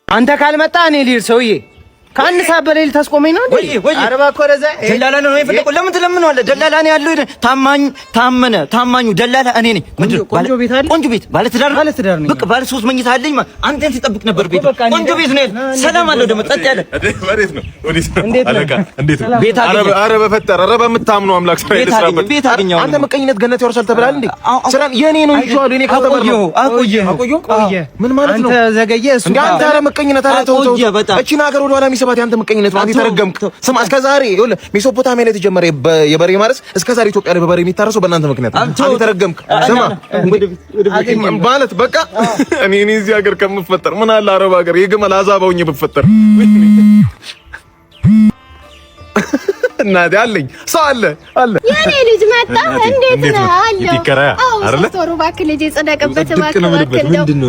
አንተ ካልመጣ እኔ ልሂድ። ሰውዬ ከአንድ ሰዓት በላይ ልታስቆመኝ ነው እንዴ? ወይ አረባ እኮ ወደዛ ደላላ ነው የፈለቀው። ለምን ትለምነዋለህ? ደላላ ነው ያለው ታማኙ ደላላ እኔ ነኝ። ቆንጆ ቤት አለ፣ ቆንጆ ቤት ባለትዳር ነኝ። በቃ ባለ 3 መኝታ አለኝ። አንተን ሲጠብቅ ነበር ቤት። ቆንጆ ቤት ነው። ሰላም አለው ደግሞ ጸጥ ያለ። ወዴት ነው? አለቃ እንዴት ነው? ቤት አገኘሁ። ኧረ በፈጠረ ኧረ በምታምነው አምላክ ስራ ይደስራበት። ቤት አገኘሁ። አንተ መቀኝነት ገነት ያወርሳል ተብላል እንዴ? ስራ የኔ ነው ይዟል። እኔ ከተበረው አቆየ። ምን ማለት ነው? አንተ ዘገየ እሱ እንዴ? አንተ ኧረ መቀኝነት ኧረ ተው። እቺን ሀገር ወደ ኋላ የሚሰባት ያንተ መቀኝነት ነው። አንተ ተረገምክ። ስማ እስከ ዛሬ ይኸውልህ ሜሶፖታሚያ ላይ የተጀመረ የበሬ ማረስ እስከ ዛሬ ኢትዮጵያ ላይ በበሬ የሚታረሰው በእናንተ ምክንያት ነው። አንተ ተረገምክ። ስማ ማለት በቃ እኔ እዚህ ሀገር ከምፈጠር ምን አለ አረብ ሀገር የግመል አዛባውኝ ብፈጠር እናቴ አለኝ ሰው አለ የኔ ልጅ መጣ። እንዴት ነው አለ ይከራያ አይደለ? ቶሎ እባክህ ልጅ ጸደቀበት እባክህ።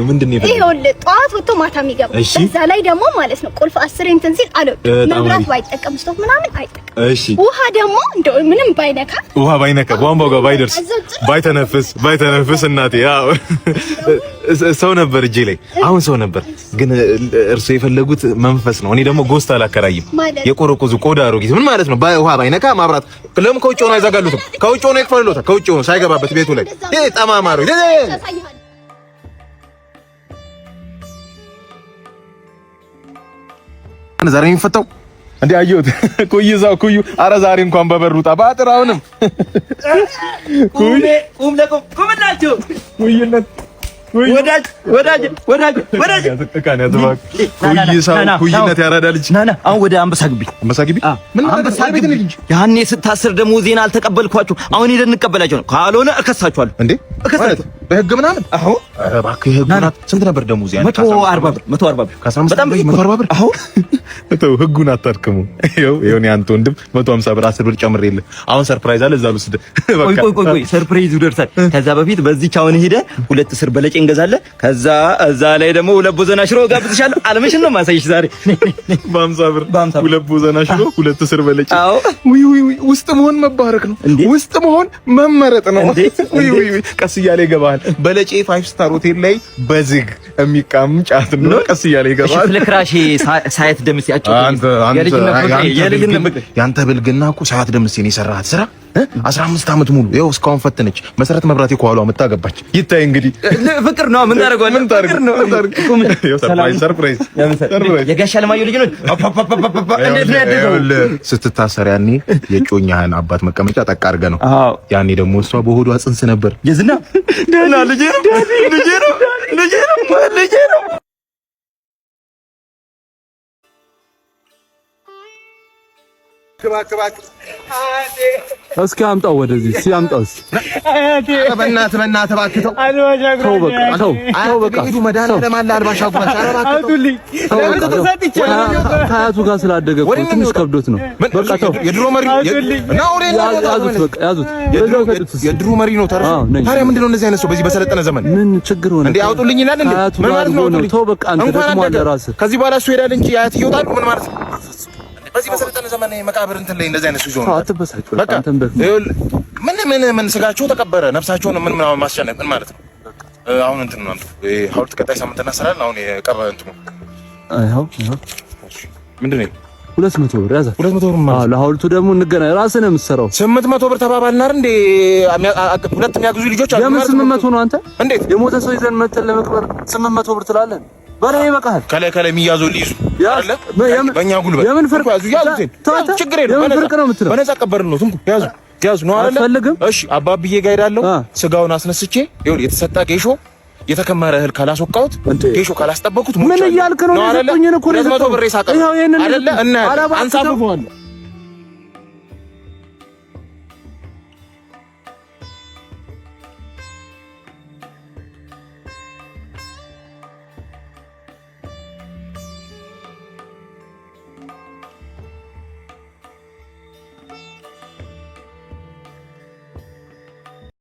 ምንድን ነው ይኸውልህ ጠዋት ወጥቶ ማታ የሚገባ እዛ ላይ ደግሞ ማለት ነው ቁልፍ 10 እንትን ሲል አለ መብራት ባይጠቀም ስቶፍ ምናምን አይጠቀም። እሺ ውሃ ደግሞ እንደው ምንም ባይነካ ቧንቧው ጋር ባይደርስ ባይተነፍስ እናቴ ያው ሰው ነበር እጄ ላይ አሁን ሰው ነበር። ግን እርሱ የፈለጉት መንፈስ ነው። እኔ ደግሞ ጎስት አላከራይም። የቆረቆዙ ቆዳ አሮጊት ምን ማለት ነው? ውሃ ባይነካ ማብራት ለምን ከውጭ ሆኖ አይዘጋሉትም? ከውጭ ሆኖ ይክፈሉታል። ከውጭ ሆኖ ሳይገባበት ቤቱ ላይ ጠማማሩ ዛሬ የሚፈታው እንዴ? አየሁት ኩዩ ኧረ ዛሬ እንኳን በበሩጣ ባጥር አሁንም ቁምላችሁ ኩይነት ወዳጅ ኩይነት ያራዳ ልጅ ናና አሁን ወደ አንበሳ ግቢ ያኔ ስታስር ደግሞ ዜና አልተቀበልኳችሁ። አሁን ሄደን እንቀበላችሁ ነው። ካልሆነ እከሳችኋለሁ። እንዴ በህግ ምናምን? አዎ እባክህ ህግ ምናምን። ስንት ነበር ደሞዝ? ያን 140 ብር በጣም 140 ብር። አዎ ተው ህጉን አታድክሙ። ይኸው አንተ ወንድም 150 ብር 10 ብር ጨምሬልህ አሁን ሰርፕራይዝ አለ። እዛ ልስድ በቃ ቆይ ሰርፕራይዙ ደርሳል። ከዛ በፊት በዚህ ቻውን ሄደ 2 እስር በለጭ እንገዛለን። ከዛ እዛ ላይ ደግሞ 2 ቦዘና ሽሮ ጋብዝሻለሁ። አለምሽን ነው ማሳይሽ ዛሬ በ50 ብር 2 ቦዘና ሽሮ 2 እስር በለጭ። አዎ ውስጥ መሆን መባረክ ነው። ውስጥ መሆን መመረጥ ነው። ቀስ እያለ ይገባል። በለጬ 5 ስታር ሆቴል ላይ በዝግ የሚቃም ጫት ነው። ቀስ እያለ ይገባል። እሺ ለክራሽ ሳይት ደምስ ያቸው ያንተ ብልግና እኮ ሳያት ደምስን የሰራሃት ስራ 15 ዓመት ሙሉ ይኸው እስካሁን ፈተነች። መሰረት መብራት የኳሏ መታገባች ይታይ እንግዲህ ፍቅር ነው። ምን ታደርገዋለህ? ፍቅር ነው። ሰርፕራይዝ የጋሻ ለማየሁ ልጅ ነው። እንዴት ነው ያደረገው? ስትታሰር ያኔ የጮኛህን አባት መቀመጫ ጠቅ አድርገህ ነው። ያኔ ደግሞ እሷ በሆዷ ጽንስ ነበር። የዝና ደህና ልጄ ነው። እስኪ አምጣው ወደዚህ ሲያምጣው በእናትህ እባክህ ተው በቃ ሂዱ መድኃኒዓለም አለ አልባሻ ጓዝ ከአያቱ ጋር ስላደገ እኮ ትንሽ ከብዶት ነው። በቃ ተው የድሮ መሪ ያዙት በቃ ያዙት። የድሮ መሪ ነው። ታዲያ ምንድን ነው እንደዚህ አይነት ሰው በዚህ በሰለጠነ ዘመን ምን ችግር ሆነ እንዴ? አውጡልኝ ይላል እንዴ? ምን ማለት ነው? ተው በቃ አንተ ደግሞ አለ ራስህ ከዚህ በኋላ እሱ ሄዳል እንጂ አያት ይወጣሉ። ምን ማለት ነው? በዚህ በሰለጠነ ዘመን መቃብር እንትን ላይ እንደዚህ አይነት ሲዞን አትበሳጭ። በቃ ምን ስጋቸው ተቀበረ ነፍሳቸውን ምን ማስጨነቅ ምን ማለት ነው? አሁን እንትን ነው ሐውልት ቀጣይ ሳምንት እናሰራለን። አሁን የቀረ እንትኑ አይው ምንድን ነው 200 ብር ያዘ። 200 ብር ማለት ለሐውልቱ ደግሞ እንገናኝ። ራስህ ነው የምትሰራው። 800 ብር ተባባልና አይደል እንዴ? ሁለት የሚያግዙ ልጆች አሉ። የምን 800 ነው? አንተ እንዴት የሞተ ሰው ይዘን መተን ለመቅበር 800 ብር ትላለህ? በላይ ይበቃል። ከላይ የሚያዘው ሊይዙ አይደለ? በእኛ ጉልበት የምን ፍርቅ ያዙ። ችግር የለም። የምን ፍርቅ ነው የምትለው? በነፃ ቀበርን ነው። ትንኩ ያዙ ነው አይደለ? አትፈልግም? እሺ አባብዬ ጋር ሄዳለሁ። ስጋውን አስነስቼ ይኸውልህ የተሰጣ ጌሾ የተከመረ እህል ካላስወቃሁት ጌሾ ካላስጠበቁት ምን እያልክ ነው? 200 ብር ይሳቀ አይደለ? እና አንሳፍፈዋለሁ